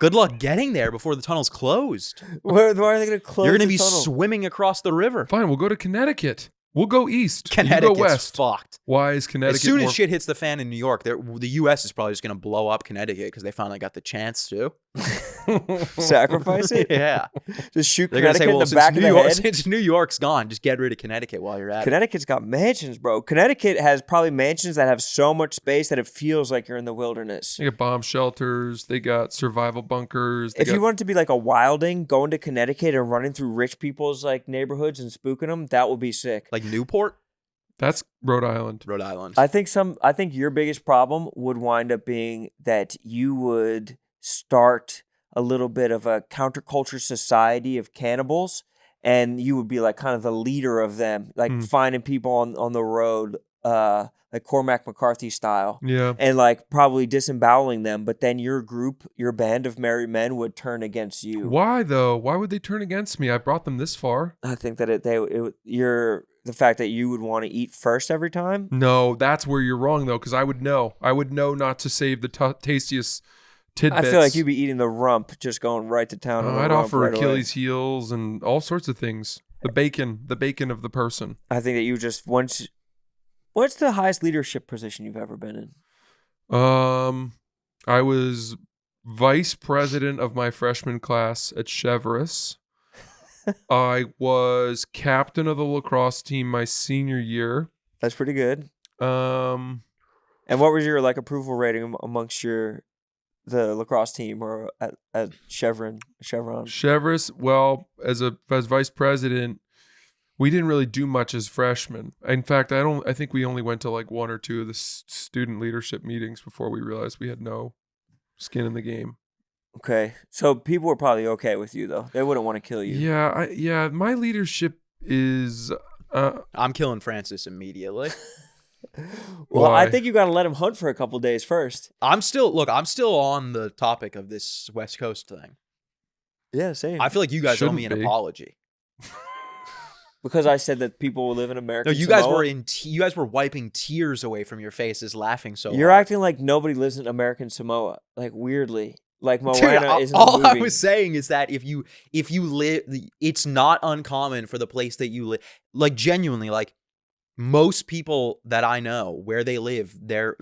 Good luck getting there before the tunnel's closed. Why are they going to close? You're going to the be tunnel? swimming across the river. Fine, we'll go to Connecticut. We'll go east. You Connecticut's go west. fucked. Why is Connecticut As soon as more... shit hits the fan in New York, the U.S. is probably just going to blow up Connecticut because they finally got the chance to. Sacrifice it? Yeah. Just shoot They're going to Connecticut say, in well, the back of the head? since New York's gone, just get rid of Connecticut while you're at it. Connecticut's got mansions, bro. Connecticut has probably mansions that have so much space that it feels like you're in the wilderness. They got bomb shelters. They got survival bunkers. They If got... you wanted to be like a wilding, going to Connecticut and running through rich people's like neighborhoods and spooking them, that would be sick. Like Newport? That's Rhode Island. Rhode Island. I think your biggest problem would wind up being that you would start a little bit of a counterculture society of cannibals, and you would be like kind of the leader of them, like finding people on the road, like Cormac McCarthy style. Yeah. And like probably disemboweling them, but then your group, your band of merry men would turn against you. Why though? Why would they turn against me? I brought them this far. I think that the fact that you would want to eat first every time. No, that's where you're wrong though, because I would know. I would know not to save the tastiest tidbits. I feel like you'd be eating the rump, just going right to town. On the I'd rump offer right Achilles heels and all sorts of things. The bacon of the person. I think that you just once. What's the highest leadership position you've ever been in? I was vice president of my freshman class at Cheverus. I was captain of the lacrosse team my senior year. That's pretty good. Um, And what was your like approval rating amongst the lacrosse team or at Chevron? Cheverus, well, as vice president, we didn't really do much as freshmen. In fact, I think we only went to like one or two of the student leadership meetings before we realized we had no skin in the game. Okay, so people were probably okay with you though. They wouldn't want to kill you. Yeah. My leadership is. I'm killing Francis immediately. Well, Why? I think you got to let him hunt for a couple days first. I'm still on the topic of this West Coast thing. Yeah, same. I feel like you guys owe Shouldn't me an be. apology. Because I said that people will live in America. No, you guys were wiping tears away from your faces, laughing so You're hard. acting like nobody lives in American Samoa, like weirdly. Like Dude, Moana isn't a all movie. I was saying is that if you live, it's not uncommon for the place that you live. Like genuinely, like most people that I know where they live, their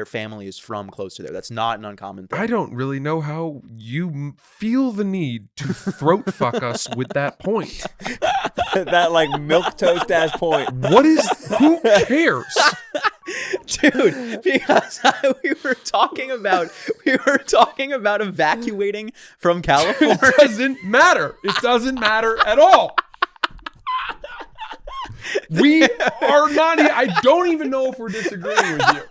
family is from close to there. That's not an uncommon thing. I don't really know how you feel the need to throat fuck us with that point. That like milquetoast ass point. Who cares? Dude, because we were talking about evacuating from California. It doesn't matter. It doesn't matter at all. We are not. I don't even know if we're disagreeing with you.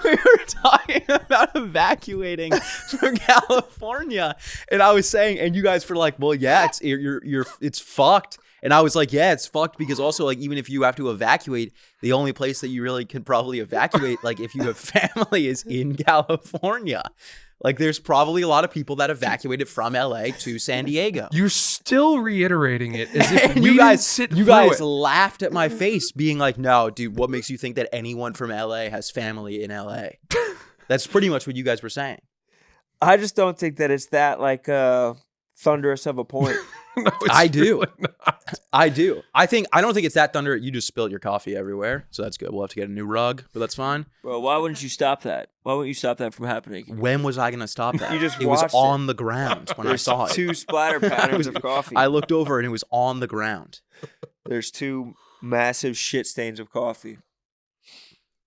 We were talking about evacuating from California, and I was saying, and you guys were like, "Well, yeah, it's fucked." And I was like, "Yeah, it's fucked," because also, like, even if you have to evacuate, the only place that you really can probably evacuate, like, if you have family, is in California. Like, there's probably a lot of people that evacuated from LA to San Diego. You're still reiterating it as if And we you guys, didn't sit you through guys it. laughed at my face, being like, "No, dude, what makes you think that anyone from LA has family in LA?" That's pretty much what you guys were saying. I just don't think that it's that like thunderous of a point. No, it's I do. really not. I do. I don't think it's that thunder. You just spilled your coffee everywhere, so that's good. We'll have to get a new rug, but that's fine. Bro, why wouldn't you stop that? Why wouldn't you stop that from happening? When was I gonna stop that? You just it was watched it. on the ground when I There's saw it. two splatter patterns of coffee. I looked over and it was on the ground. There's two massive shit stains of coffee.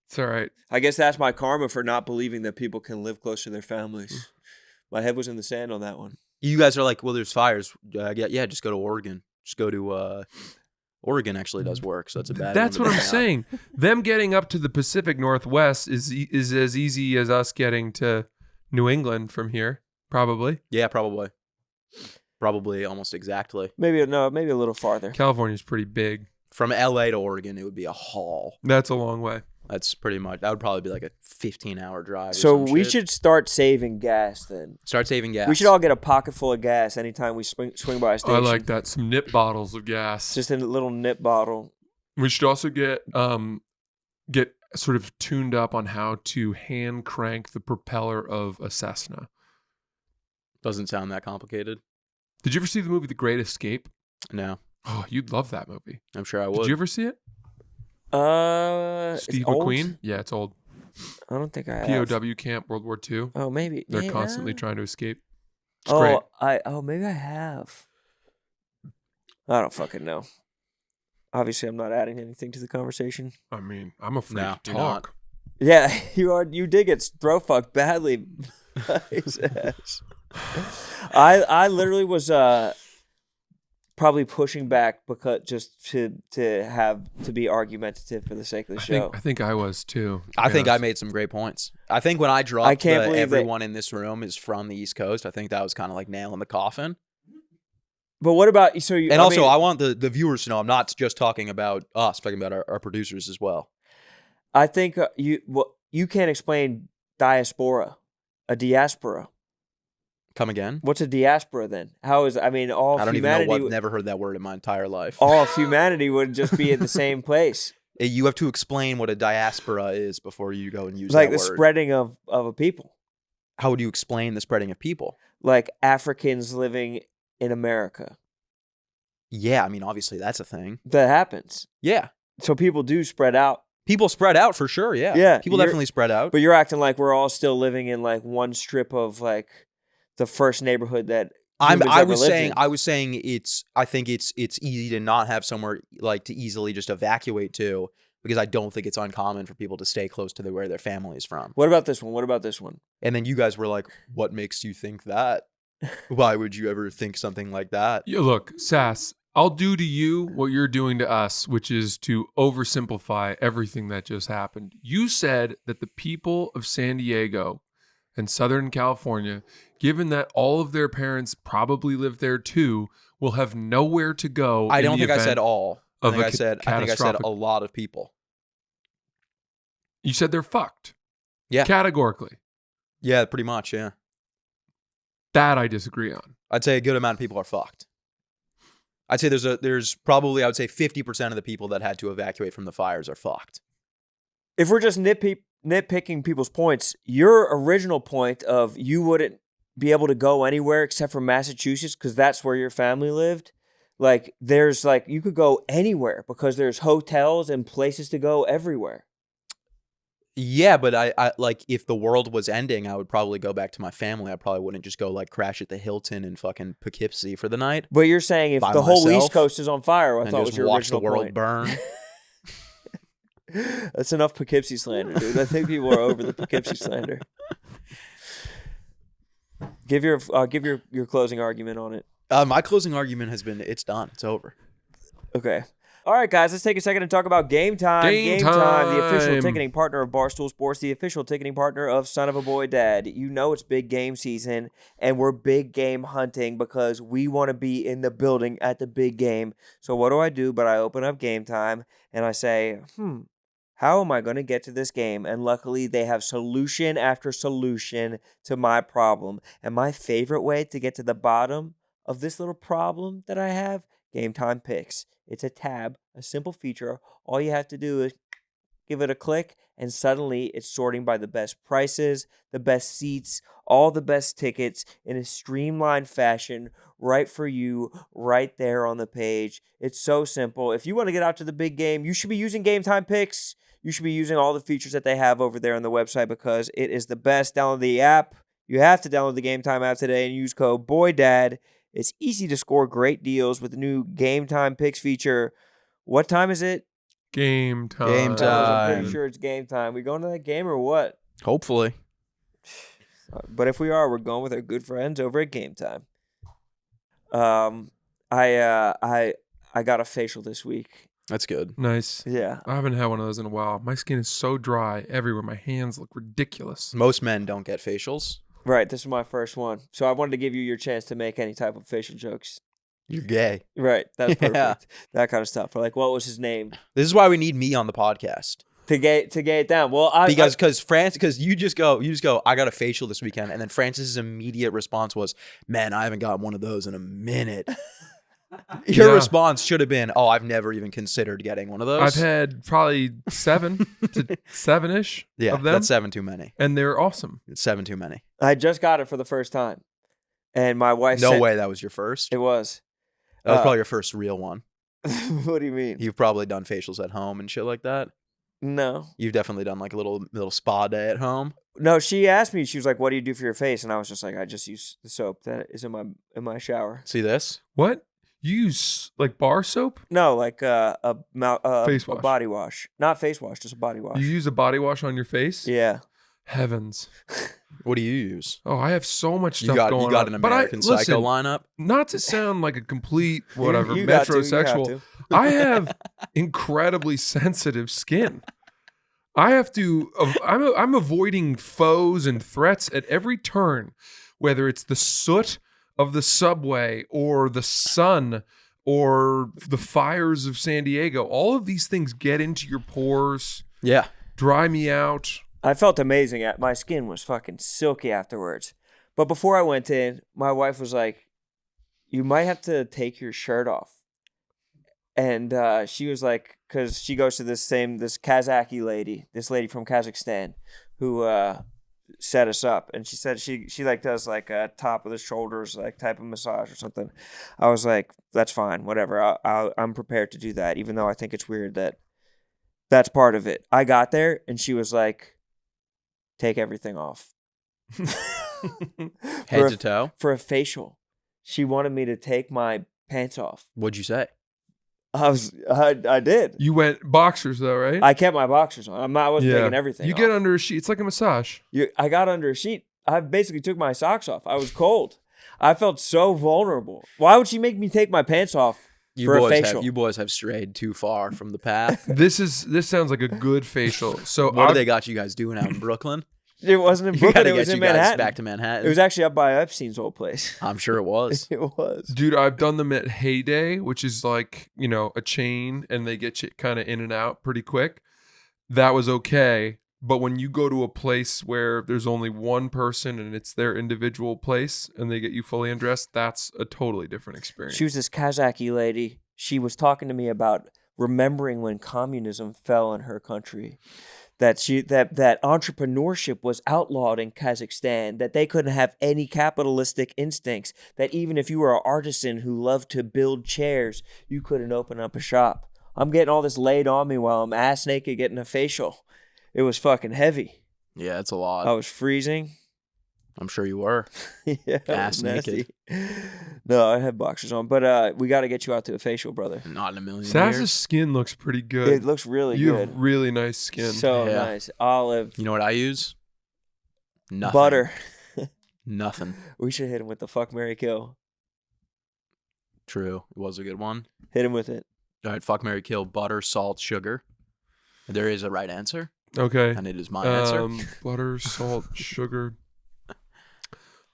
It's all right. I guess that's my karma for not believing that people can live close to their families. My head was in the sand on that one. You guys are like, "Well, there's fires." Yeah, just go to Oregon. Just go to Oregon. Actually, does work, so that's a bad. That's one what to I'm bring up. saying. Them getting up to the Pacific Northwest is as easy as us getting to New England from here, probably. Yeah, probably almost exactly. Maybe a little farther. California's pretty big. From LA to Oregon, it would be a haul. That's a long way. That's pretty much. That would probably be like a 15-hour drive. or So some we shit. should start saving gas then. Start saving gas. We should all get a pocket full of gas anytime we swing by a station. I like that. Some nip bottles of gas. Just in a little nip bottle. We should also get sort of tuned up on how to hand crank the propeller of a Cessna. Doesn't sound that complicated. Did you ever see the movie The Great Escape? No, Oh, you'd love that movie. I'm sure I would. Did you ever see it? Steve Steve McQueen? Yeah, it's old. I don't think I have. POW camp, World War II. Oh, maybe. They're Yeah. constantly trying to escape. It's great. Maybe I have. I don't fucking know. Obviously, I'm not adding anything to the conversation. I mean, I'm afraid No, to do talk. Yeah, you are. You did get throw fucked badly. I literally was probably pushing back because just to be argumentative for the sake of the show. I think I was too. I think I made some great points. I think when I dropped I can't believe everyone in this room is from the East Coast, I think that was kind of like nail in the coffin. But what about I want the viewers to know I'm not just talking about us, I'm talking about our producers as well. I think you can't explain diaspora, a diaspora. Come again? What's a diaspora then? How is all I don't humanity? even know what. Never heard that word in my entire life. All of humanity would just be in the same place. You have to explain what a diaspora is before you go and use Like that the word. spreading of a people. How would you explain the spreading of people? Like Africans living in America. Yeah, I mean, obviously that's a thing. That happens. Yeah. So people do spread out. People spread out for sure, yeah. Yeah. People definitely spread out. But you're acting like we're all still living in like one strip of like the first neighborhood that I was saying I think it's easy to not have somewhere like to easily just evacuate to, because I don't think it's uncommon for people to stay close to where their family is from. What about this one? And then you guys were like, what makes you think that? Why would you ever think something like that? Yeah, look, Sass, I'll do to you what you're doing to us, which is to oversimplify everything that just happened. You said that the people of San Diego and Southern California, given that all of their parents probably live there too, will have nowhere to go. I don't think I said all. I think I said catastrophic- a lot of people. You said they're fucked. Yeah. Categorically. Yeah, pretty much, yeah. That I disagree on. I'd say a good amount of people are fucked. I'd say there's probably, I would say 50% of the people that had to evacuate from the fires are fucked. If we're just nitpicking people's points, your original point of you wouldn't be able to go anywhere except for Massachusetts because that's where your family lived. Like there's like you could go anywhere because there's hotels and places to go everywhere. Yeah, but I like if the world was ending, I would probably go back to my family. I probably wouldn't just go like crash at the Hilton in fucking Poughkeepsie for the night. But you're saying if the whole East Coast is on fire, I thought was your watch the original world point. burn. That's enough Poughkeepsie slander, dude. I think people are over the Poughkeepsie slander. Give your closing argument on it. My closing argument has been it's done. It's over. Okay. All right, guys, let's take a second and talk about Game Time. Game Time, the official ticketing partner of Barstool Sports, the official ticketing partner of Son of a Boy Dad. You know it's big game season, and we're big game hunting because we want to be in the building at the big game. So what do? But I open up Game Time, and I say, how am I going to get to this game? And luckily, they have solution after solution to my problem. And my favorite way to get to the bottom of this little problem that I have, Game Time Picks. It's a tab, a simple feature. All you have to do is give it a click, and suddenly it's sorting by the best prices, the best seats, all the best tickets in a streamlined fashion, right for you, right there on the page. It's so simple. If you want to get out to the big game, you should be using Game Time Picks. You should be using all the features that they have over there on the website because it is the best. Download the app. You have to download the Game Time app today and use code BOYDAD. It's easy to score great deals with the new Game Time Picks feature. What time is it? Game time. Game I'm pretty sure it's game time. We going to that game or what? Hopefully. But if we are, we're going with our good friends over at Game Time. I got a facial this week. That's good. Nice. Yeah. I haven't had one of those in a while. My skin is so dry everywhere. My hands look ridiculous. Most men don't get facials. Right. This is my first one. So I wanted to give you your chance to make any type of facial jokes. You're gay. Right. That's perfect. Yeah. That kind of stuff. Or like, what was his name? This is why we need me on the podcast. To get it down. Well, because you just go, I got a facial this weekend, and then Francis's immediate response was, man, I haven't got one of those in a minute. Your response should have been, oh, I've never even considered getting one of those. I've had probably 7 to 7-ish of them. That's 7 too many. And they're awesome. It's 7 too many. I just got it for the first time. And my wife No way that was your first. It was. That was probably your first real one. What do you mean? You've probably done facials at home and shit like that. No. You've definitely done like a little spa day at home. No, she asked me, she was like, what do you do for your face? And I was just like, I just use the soap that is in my shower. See this? What? You use like bar soap? No, like face wash. A body wash. Not face wash, just a body wash. You use a body wash on your face? Yeah. Heavens. What do you use? Oh, I have so much You stuff got going you got on. an But American Psycho lineup. not to sound like a complete whatever You got to, you have metrosexual. to. I have incredibly sensitive skin. I have to. I'm avoiding foes and threats at every turn, whether it's the soot of the subway or the sun or the fires of San Diego. All of these things get into your pores, Yeah. dry me out. I felt amazing. My skin was fucking silky afterwards. But before I went in, my wife was like, "You might have to take your shirt off." And she was like, because she goes to this Kazakhi lady, this lady from Kazakhstan, who set us up, and she said she like does like a top of the shoulders like type of massage or something. I was like, that's fine, whatever. I'm prepared to do that, even though I think it's weird that that's part of it. I got there, and she was like, take everything off. Head to toe. For a facial. She wanted me to take my pants off. What'd you say? I did. You went boxers though, right? I kept my boxers on. I wasn't taking everything You off. get under a sheet. It's like a massage. I got under a sheet. I basically took my socks off. I was cold. I felt so vulnerable. Why would she make me take my pants off for a facial? You boys have strayed too far from the path. This sounds like a good facial. So What do they got you guys doing out in Brooklyn? It wasn't in You Brooklyn. gotta It was get in you guys Manhattan. back to Manhattan. It was actually up by Epstein's old place. I'm sure it was. It was. Dude, I've done them at Heyday, which is like, a chain, and they get you kind of in and out pretty quick. That was okay. But when you go to a place where there's only one person and it's their individual place and they get you fully undressed, that's a totally different experience. She was this Kazakhi lady. She was talking to me about remembering when communism fell in her country. That entrepreneurship was outlawed in Kazakhstan, that they couldn't have any capitalistic instincts, that even if you were an artisan who loved to build chairs, you couldn't open up a shop. I'm getting all this laid on me while I'm ass naked getting a facial. It was fucking heavy. Yeah, it's a lot. I was freezing. I'm sure you were. Yeah, it was Ass naked. nasty. No, I had boxers on, but we got to get you out to a facial, brother. Not in a million Saz's years. skin looks pretty good. It looks really you good. have really nice skin. So Yeah. nice. Olive. You know what I use? Nothing. Butter. Nothing. We should hit him with the fuck, marry, kill. True. It was a good one. Hit him with it. All right, fuck, marry, kill, butter, salt, sugar. There is a right answer, Okay. and it is my answer. Butter, salt, sugar.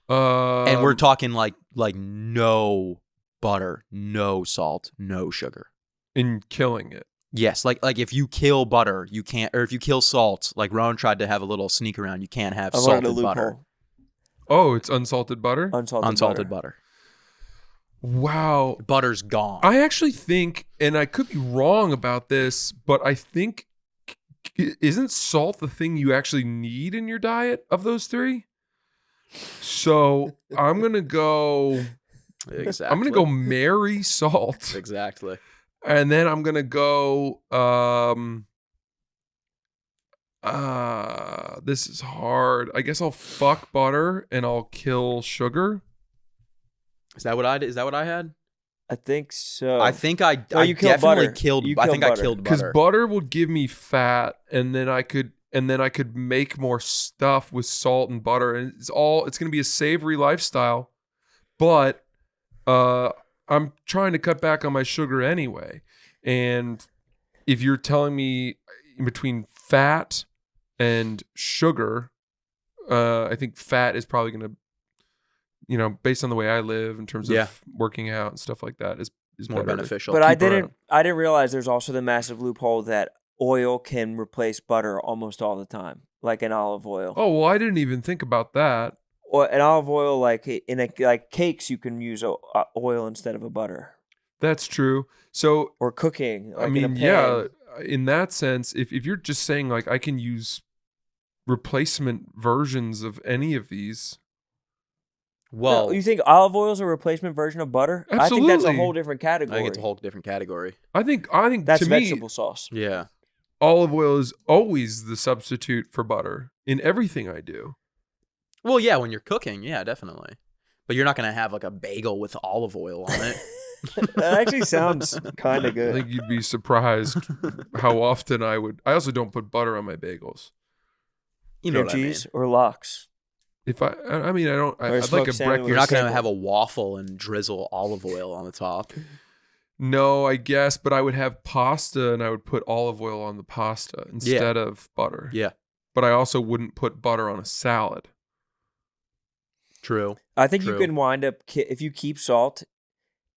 And we're talking like no butter, no salt, no sugar. in killing it. Yes, like if you kill butter, you can't, or if you kill salt, like Rowan tried to have a little sneak around, you can't have I learned a salted butter. loophole. Oh, it's unsalted butter? Unsalted Butter. Wow. Butter's gone. I actually think, and I could be wrong about this, but I think, isn't salt the thing you actually need in your diet of those three? So I'm going to go, Exactly. I'm going to go marry salt. Exactly. And then I'm going to go, this is hard. I guess I'll fuck butter and I'll kill sugar. Is that what I did? Is that what I had? I think so. I think I you killed definitely butter. killed. You I killed think I butter. killed Because butter. butter will give me fat, and then I could make more stuff with salt and butter, and it's gonna be a savory lifestyle. But I'm trying to cut back on my sugar anyway. And if you're telling me in between fat and sugar, I think fat is probably gonna, based on the way I live in terms Yeah. of working out and stuff like that, is more better. beneficial. But I keep her didn't realize there's also the massive loophole that oil can replace butter almost all the time, like in olive oil. Oh, well, I didn't even think about that. Or an olive oil, like like cakes, you can use oil instead of a butter. That's true. So, Or cooking. Like I in a mean, pan. yeah, in that sense, if you're just saying like I can use replacement versions of any of these, well, No, you think olive oil is a replacement version of butter? I think that's a Absolutely. whole different I category. think it's a whole different category. I think That's to me, vegetable sauce. Yeah. olive oil is always the substitute for butter in everything I do. Well, yeah, when you're cooking, yeah, definitely. But you're not gonna have like a bagel with olive oil on it. That actually sounds kind of I good. think you'd be surprised how often I would. I also don't put butter on my bagels. You know Cream what I mean? cheese or lox. If I mean, I don't. Or I'd like a smoked salmon breakfast. You're not gonna Sandwich. have a waffle and drizzle olive oil on the top. No, I guess, but I would have pasta and I would put olive oil on the pasta instead of butter. Yeah, But I also wouldn't put butter on a salad. true. I think True. you can wind up if you keep salt,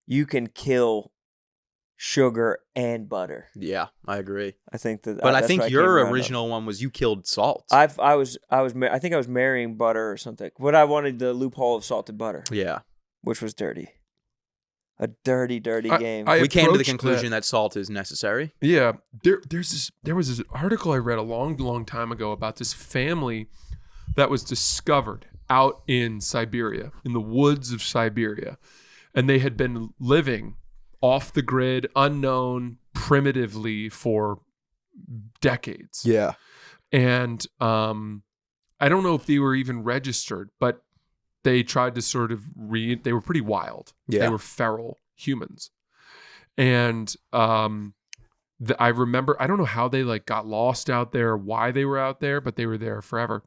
you can kill sugar and butter. Yeah, I agree. I think that. But I that's think what came your around on. original one was you killed salt. I think I was marrying butter or something. But I wanted the loophole of salted butter, Yeah, which was dirty. A dirty game. we came to the approached conclusion that salt is necessary. Yeah, there was this article I read a long time ago about this family that was discovered out in Siberia, in the woods of Siberia, and they had been living off the grid, unknown, primitively for decades. Yeah, And I don't know if they were even registered, but they tried to sort of they were pretty wild. Yeah. They were feral humans. And I remember, I don't know how they like got lost out there, why they were out there, but they were there forever.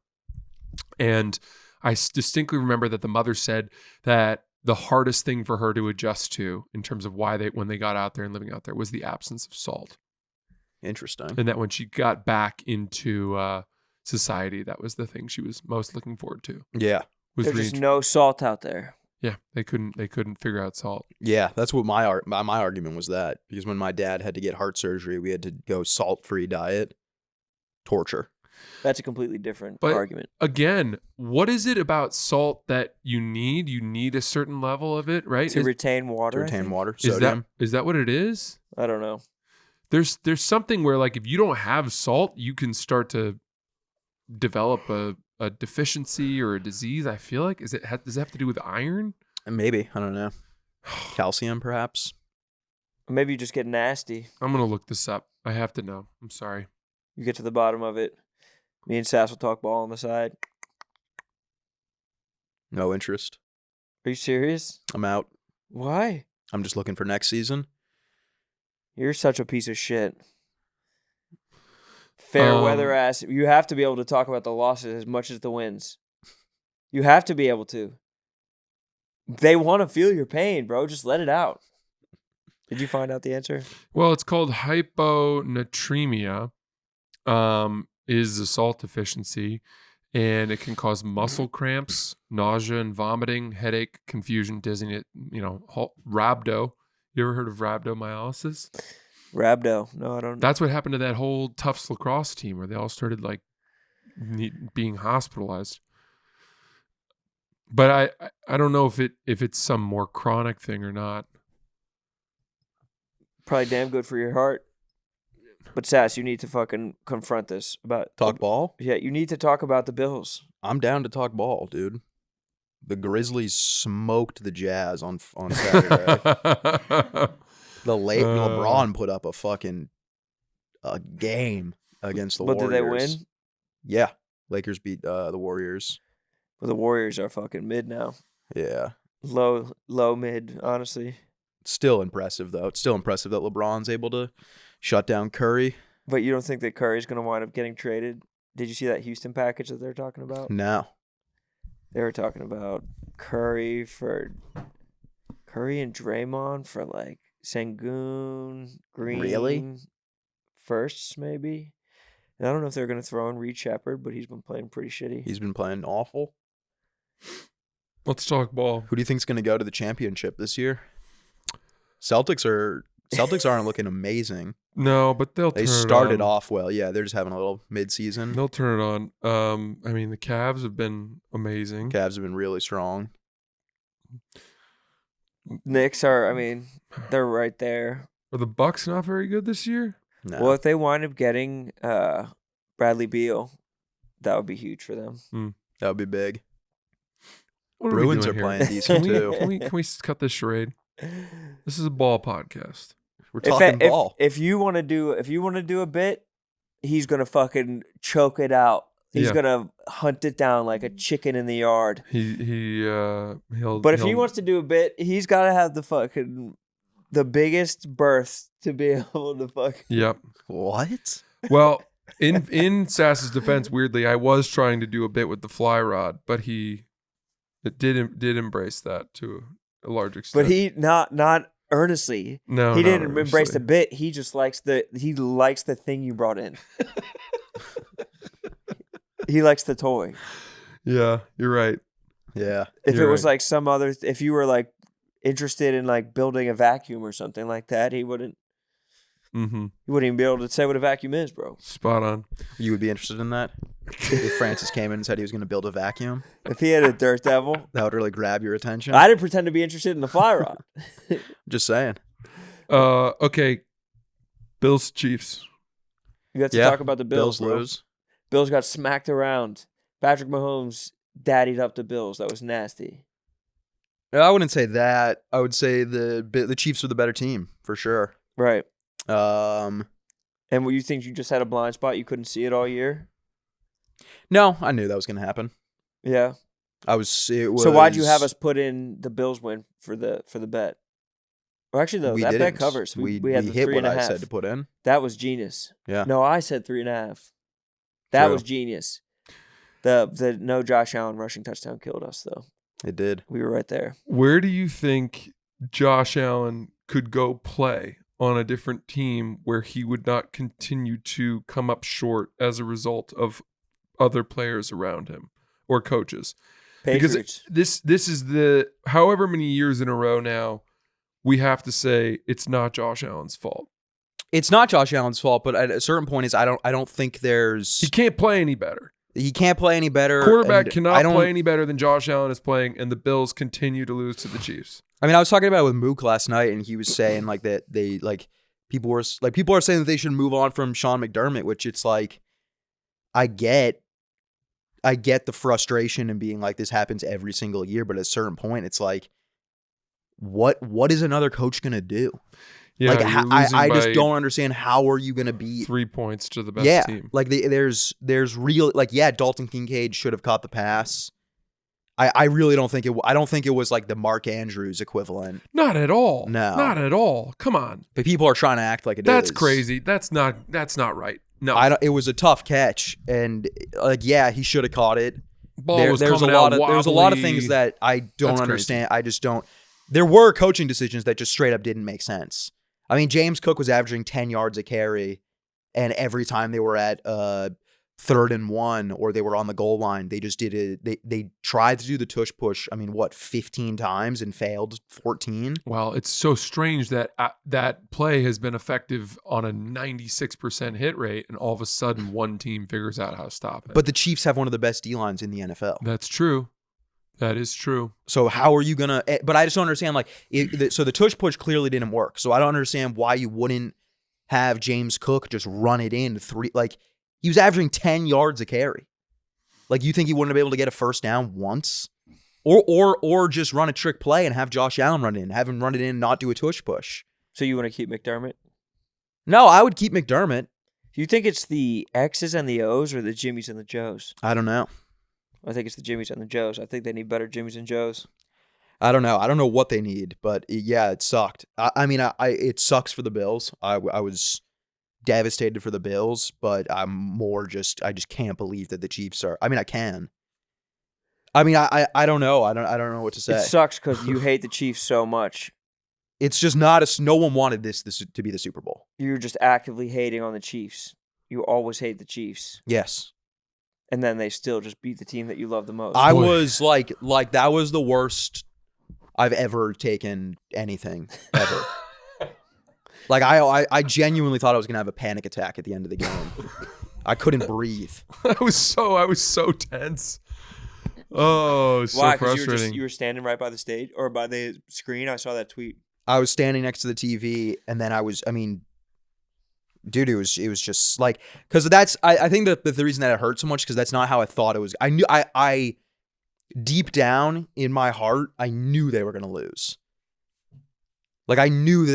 And I distinctly remember that the mother said that the hardest thing for her to adjust to in terms of when they got out there and living out there was the absence of salt. interesting. And that when she got back into society, that was the thing she was most looking forward to. Yeah, Was There's just no salt out there. Yeah, they couldn't figure out salt. yeah. That's what my argument was, that because when my dad had to get heart surgery, we had to go salt-free diet. Torture. That's a completely different But argument. again, what is it about salt that you need? You need a certain level of it, right? To retain water. To I retain think? water. Is Sodium. that what it is? I don't know. There's something where like if you don't have salt, you can start to develop a deficiency or a disease. I feel like does it have to do with iron? Maybe, I don't know. Calcium, perhaps. Maybe you just get nasty. I'm gonna look this up. I have to know. I'm sorry. You get to the bottom of it. Me and Sass will talk ball on the side. No interest. Are you serious? I'm out. Why? I'm just looking for next season. You're such a piece of shit. Fair weather ass. You have to be able to talk about the losses as much as the wins. You have to be able to. They want to feel your pain, bro. Just let it out. Did you find out the answer? Well, it's called hyponatremia. Is a salt deficiency, and it can cause muscle cramps, nausea and vomiting, headache, confusion, dizziness. Rhabdo. You ever heard of rhabdomyolysis? Rhabdo. No, I don't know. That's what happened to that whole Tufts lacrosse team, where they all started like being hospitalized. But I don't know if it's some more chronic thing or not. Probably damn good for your heart. But Sass, you need to fucking confront this about Talk ball? Yeah, you need to talk about the Bills. I'm down to talk ball, dude. The Grizzlies smoked the Jazz on Saturday. LeBron put up a fucking game against the Warriors. But did they win? Yeah. Lakers beat the Warriors. Well, the Warriors are fucking mid now. Yeah. Low mid, honestly. Still impressive, though. It's still impressive that LeBron's able to shut down Curry. But you don't think that Curry's going to wind up getting traded? Did you see that Houston package that they're talking about? No. They were talking about Curry and Draymond for like Sengun, Green. Really? Firsts, maybe. And I don't know if they're going to throw in Reed Shepherd, but he's been playing pretty shitty. He's been playing awful. Let's talk ball. Who do you think's going to go to the championship this year? Celtics aren't looking amazing. No, but They started off well. Yeah, they're just having a little mid-season. They'll turn it on. I mean, the Cavs have been amazing. Cavs have been really strong. Knicks are, I mean, they're right there. Are the Bucks not very good this year? No. Well, if they wind up getting Bradley Beal, that would be huge for them. That would be big. What are we Bruins doing are here? playing decent, too. Can we cut this charade? This is a ball podcast. We're talking ball. If you want to do a bit, he's gonna fucking choke it out. He's Yeah. gonna hunt it down like a chicken in the yard. He'll. But if he wants to do a bit, he's gotta have the biggest berth to be able to fuck. Yep. What? Well, In Sass's defense, weirdly, I was trying to do a bit with the fly rod, but he did embrace that to a large extent. But he not earnestly. No, he not didn't embrace the earnestly. bit. He just likes the thing you brought in. He likes the toy. Yeah, you're right. Yeah. If You're it was right. like some other, if you were like interested in like building a vacuum or something like that, he wouldn't. Mm-hmm. You wouldn't even be able to say what a vacuum is, bro. Spot on. You would be interested in that? If Francis came in and said he was going to build a vacuum, If he had a dirt devil, that would really grab your attention. I didn't pretend to be interested in the fly rod. Just saying. Okay. Bills Chiefs. You got to Yeah, talk about the Bills. Bills bro. lose. Bills got smacked around. Patrick Mahomes daddied up the Bills. That was nasty. I wouldn't say that. I would say the Chiefs are the better team for sure. Right. Um, And what, you think you just had a blind spot? You couldn't see it all year? no, I knew that was going to happen. Yeah. So why'd you have us put in the Bills win for the bet? Well, actually, no, We that bet didn't. covers. We we had the hit what 3.5. I said to put in. That was genius. Yeah. No, I said 3.5. That True. was genius. The no Josh Allen rushing touchdown killed us though. It did. We were right there. Where do you think Josh Allen could go play on a different team where he would not continue to come up short as a result of other players around him or coaches? Patriots. Because this is the however many years in a row now we have to say it's not Josh Allen's fault. It's not Josh Allen's fault, but at a certain point, I don't think He can't play any better. he can't play any better. Quarterback and cannot play any better than Josh Allen is playing, and the Bills continue to lose to the Chiefs. I mean, I was talking about it with Mook last night, and he was saying like that they like people are saying that they should move on from Sean McDermott, which it's like I get the frustration and being like this happens every single year, but at a certain point, it's like what is another coach gonna do? Yeah, Like you're I losing just by don't understand how are you gonna beat 3 points to the best team. Like there's real like Dalton Kincaid should have caught the pass. I really don't think I don't think it was like the Mark Andrews equivalent. Not at all. No. Not at all. Come on. But people are trying to act like it is. That's crazy. That's not right. No. It was a tough catch, and like he should have caught it. Ball was There's a coming lot out of there's a lot of wobbly. things that I don't That's understand. I just don't. There were coaching decisions that just straight up didn't make sense. I mean, James Cook was averaging 10 yards a carry, and every time they were at 3rd and 1 or they were on the goal line, they just did it. They tried to do the tush push. I mean, 15 times and failed 14. Well, it's so strange that that play has been effective on a 96% hit rate, and all of a sudden one team figures out how to stop it. But the Chiefs have one of the best D lines in the NFL. That's true. That is true. So how are you gonna? But I just don't understand. Like, so the tush push clearly didn't work. So I don't understand why you wouldn't have James Cook just run it in three. Like he was averaging 10 yards a carry. Like you think he wouldn't be able to get a first down once, or just run a trick play and have Josh Allen run in, have him run it in, and not do a tush push. So you want to keep McDermott? No, I would keep McDermott. Do you think it's the X's and the O's or the Jimmies and the Joes? I don't know. I think it's the Jimmies and the Joes. I think they need better Jimmies and Joes. I don't know. I don't know what they need, but it sucked. I mean, it sucks for the Bills. I was devastated for the Bills, but I just can't believe that the Chiefs are. I mean, I can. I mean, I don't know. I don't know what to say. It sucks because you hate the Chiefs so much. It's just not no one wanted this to be the Super Bowl. You're just actively hating on the Chiefs. You always hate the Chiefs. Yes. And then they still just beat the team that you love the most. I was like that was the worst I've ever taken anything ever. Like I genuinely thought I was gonna have a panic attack at the end of the game. I couldn't breathe. I was so tense. Oh, it's Why? so Because frustrating. you were standing right by the stage or by the screen. I saw that tweet. I was standing next to the TV, and then dude, it was just like, because I think that the reason that it hurt so much because that's not how I thought it was. I knew I deep down in my heart, I knew they were gonna lose. Like I knew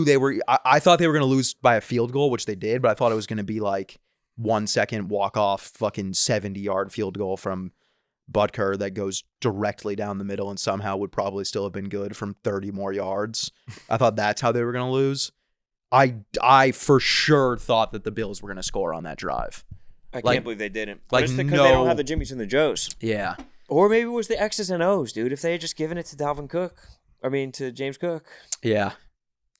they were. I thought they were gonna lose by a field goal, which they did, but I thought it was gonna be like 1 second walk off, fucking 70-yard field goal from Butker that goes directly down the middle and somehow would probably still have been good from 30 more yards. I thought that's how they were gonna lose. I for sure thought that the Bills were going to score on that drive. I Like- can't believe they didn't. like, But it's because they don't no- have the Jimmies and the Joes. Yeah. Or maybe it was the X's and O's, dude. If they had just given it to to James Cook. Yeah.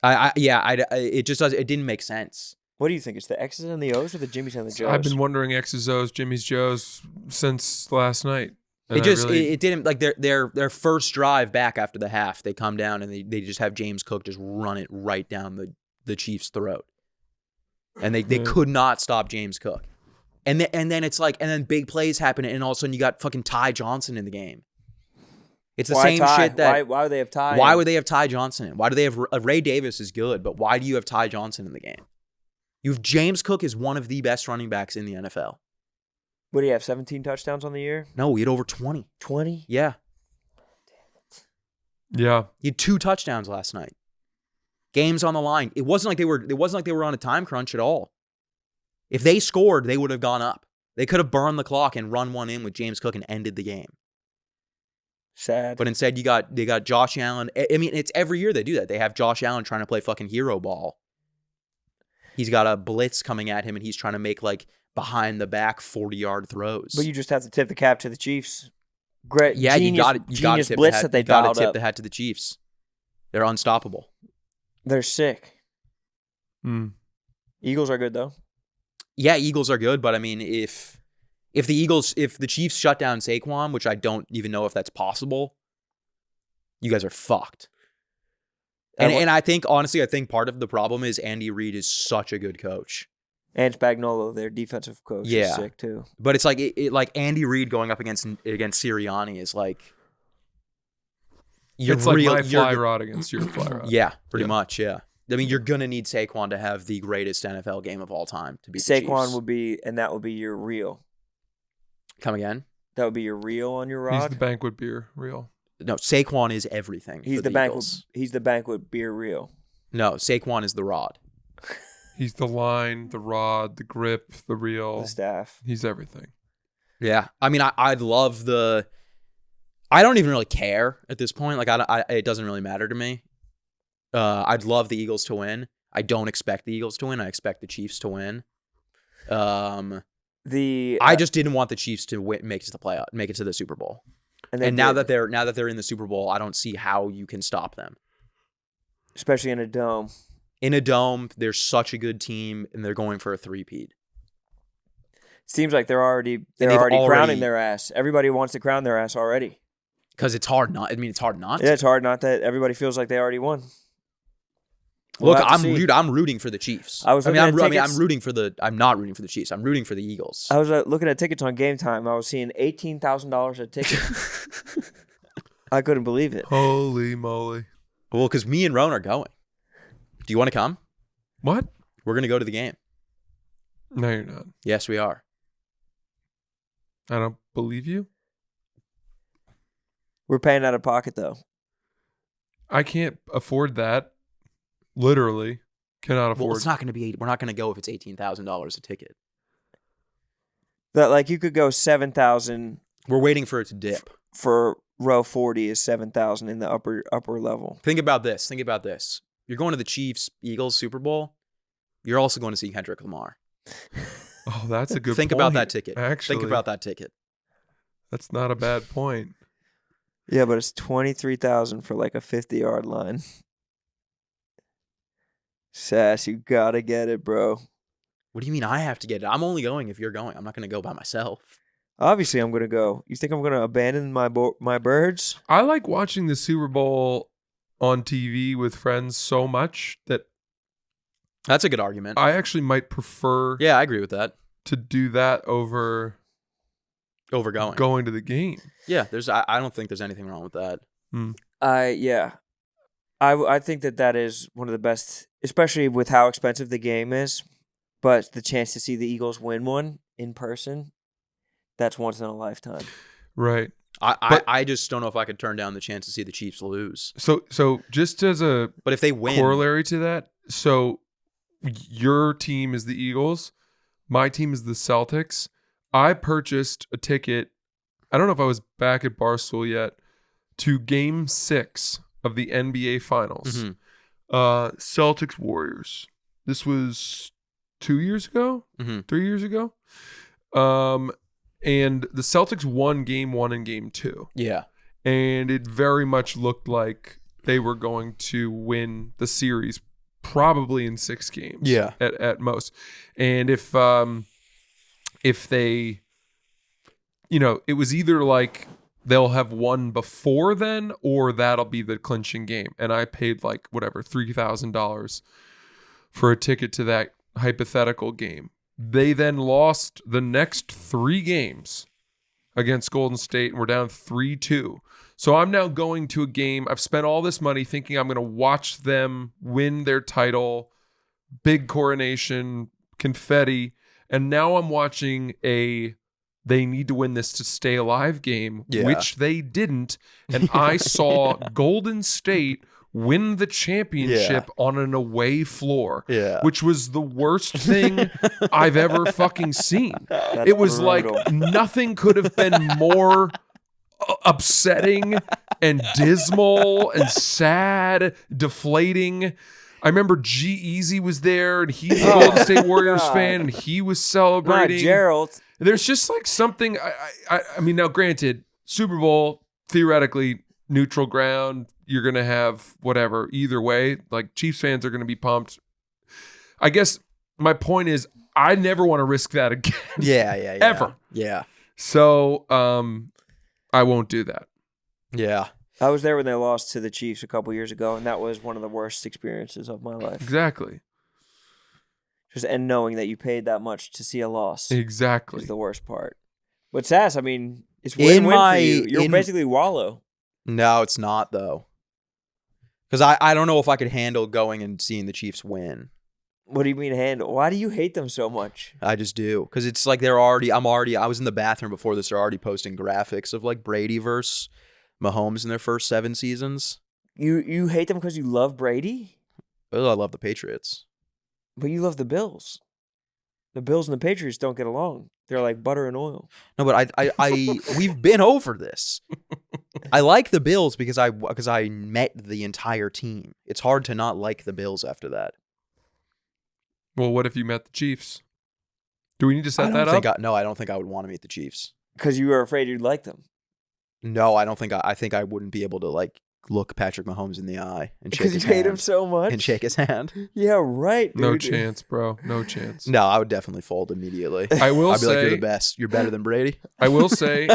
It just does. It didn't make sense. What do you think? It's the X's and the O's or the Jimmies and the Joes? I've been wondering X's, O's, Jimmy's, Joe's since last night. And It just I really, it didn't like their first drive back after the half. They come down and they just have James Cook just run it right down the Chiefs' throat, and they could not stop James Cook. And then it's like and then big plays happen and all of a sudden you got fucking Ty Johnson in the game. It's the same shit that why would they have Ty? why would they have Ty Johnson in? Why do they have Ray Davis is good, but why do you have Ty Johnson in the game? You have James Cook is one of the best running backs in the NFL. What do you have? 17 touchdowns on the year? No, he had over 20. 20? Yeah. yeah. He had 2 touchdowns last night. Games on the line. It wasn't like they were on a time crunch at all. If they scored, they would have gone up. They could have burned the clock and run one in with James Cook and ended the game. Sad. But instead they got Josh Allen. I mean, it's every year they do that. They have Josh Allen trying to play fucking hero ball. He's got a blitz coming at him and he's trying to make like behind the back 40-yard throws. But you just have to tip the cap to the Chiefs. Great. Yeah, genius, you got to genius tip blitz the hat, that they you gotta dialed tip up. the hat to the Chiefs. They're unstoppable. They're sick. Mm. Eagles are good though. Yeah, Eagles are good, but I mean, if the Chiefs shut down Saquon, which I don't even know if that's possible, you guys are fucked. And I think honestly, part of the problem is Andy Reid is such a good coach. And Spagnuolo, their defensive coach, Yeah. is sick too. But it's like like Andy Reid going up against Sirianni is like It's like my fly rod against your fly rod. Yeah, pretty Yeah. much. Yeah. I mean, you're gonna need Saquon to have the greatest NFL game of all time to beat the Saquon Chiefs. would be, and that would be your reel. Come again? That would be your reel on your He's rod. the banquet beer reel. No, Saquon is everything. He's for the banquet. Eagles. He's the banquet beer reel. No, Saquon is the rod. He's the line, the rod, the grip, the reel. The staff. He's everything. Yeah, I mean, I'd love the. I don't even really care at this point. Like, it doesn't really matter to me. I'd love the Eagles to win. I don't expect the Eagles to win. I expect the Chiefs to win. I just didn't want the Chiefs to make it to the Super Bowl. And now that they're in the Super Bowl, I don't see how you can stop them. especially in a dome. In a dome, they're such a good team, and they're going for a three-peat. Seems like they're already crowning their ass. Everybody wants to crown their ass already. Because it's hard not. I mean, it's hard not. Yeah, it's hard not that everybody feels like they already won. Look, We'll have to see. I'm rooting for the Chiefs. I'm not rooting for the Chiefs. I'm rooting for the Eagles. I was looking at tickets on Game Time. I was seeing $18,000 a ticket. I couldn't believe it. Holy moly. Well, because me and Ron are going. Do you want to come? What? We're going to go to the game. No, you're not. Yes, we are. I don't believe you. We're paying out of pocket though. I can't afford that. Literally. Cannot afford. Well, it's not going to be. We're not going to go if it's $18,000 a ticket. That like you could go 7,000 We're waiting for it to dip. for row 40 is 7,000 in the upper level. Think about this. You're going to the Chiefs Eagles Super Bowl. You're also going to see Kendrick Lamar. Oh, that's a good Think point. about that ticket. Actually, Think about that ticket. That's not a bad point. Yeah, but it's 23,000 for like a 50-yard line. Sass, you gotta get it, bro. What do you mean I have to get it? I'm only going if you're going. I'm not going to go by myself. Obviously, I'm gonna go. You think I'm gonna abandon my birds? I like watching the Super Bowl on TV with friends so much that That's a good argument. I actually might prefer Yeah, I agree with that. to do that over Overgoing. going to the game. Yeah, I don't think there's anything wrong with that. I think that is one of the best, especially with how expensive the game is. But the chance to see the Eagles win one in person, that's once in a lifetime. Right. I just don't know if I could turn down the chance to see the Chiefs lose. So just as a But if they win, corollary to that, so your team is the Eagles, my team is the Celtics. I purchased a ticket, I don't know if I was back at Barstool yet, to Game 6 of the NBA Finals. Mhm. Celtics Warriors. This was 2 years ago, Mhm. 3 years ago. And the Celtics won game 1 and game 2. Yeah. And it very much looked like they were going to win the series probably in 6 games. Yeah. At most. And if they, it was either like they'll have won before then or that'll be the clinching game. And I paid like whatever, $3,000 for a ticket to that hypothetical game. They then lost the next 3 games against Golden State and we're down 3-2. So I'm now going to a game. I've spent all this money thinking I'm going to watch them win their title, big coronation, confetti. And now I'm watching they need to win this to stay alive game, which they didn't. And I saw Golden State win the championship on an away floor, which was the worst thing I've ever fucking seen. It was brutal. Like nothing could have been more upsetting and dismal and sad, deflating. I remember G-Eazy was there and he's a Golden State Warriors fan and he was celebrating. Not Gerald. There's just like something, I mean, now granted, Super Bowl, theoretically, neutral ground, you're going to have whatever. Either way, like Chiefs fans are going to be pumped. I guess my point is I never want to risk that again. Yeah. Ever. Yeah. So I won't do that. Yeah. I was there when they lost to the Chiefs a couple years ago, and that was one of the worst experiences of my life. Exactly. And knowing that you paid that much to see a loss. Exactly. Is the worst part. But Sass, I mean, it's win-win for you. You're basically Wallow. No, it's not, though. Because I don't know if I could handle going and seeing the Chiefs win. What do you mean handle? Why do you hate them so much? I just do. Because it's like I was in the bathroom before this. They're already posting graphics of like Brady versus Mahomes in their first 7 seasons. You hate them because you love Brady? Oh, I love the Patriots. But you love the Bills. The Bills and the Patriots don't get along. They're like butter and oil. No, but we've been over this. I like the Bills because I met the entire team. It's hard to not like the Bills after that. Well, what if you met the Chiefs? Do we need to set that up? I don't think I would want to meet the Chiefs. Because you were afraid you'd like them. No, I don't think I think I wouldn't be able to like look Patrick Mahomes in the eye and shake his hand. Because you hate him so much? And shake his hand. Yeah, right, dude. No chance, bro. No chance. No, I would definitely fold immediately. I'd be like, you're the best. You're better than Brady. I will say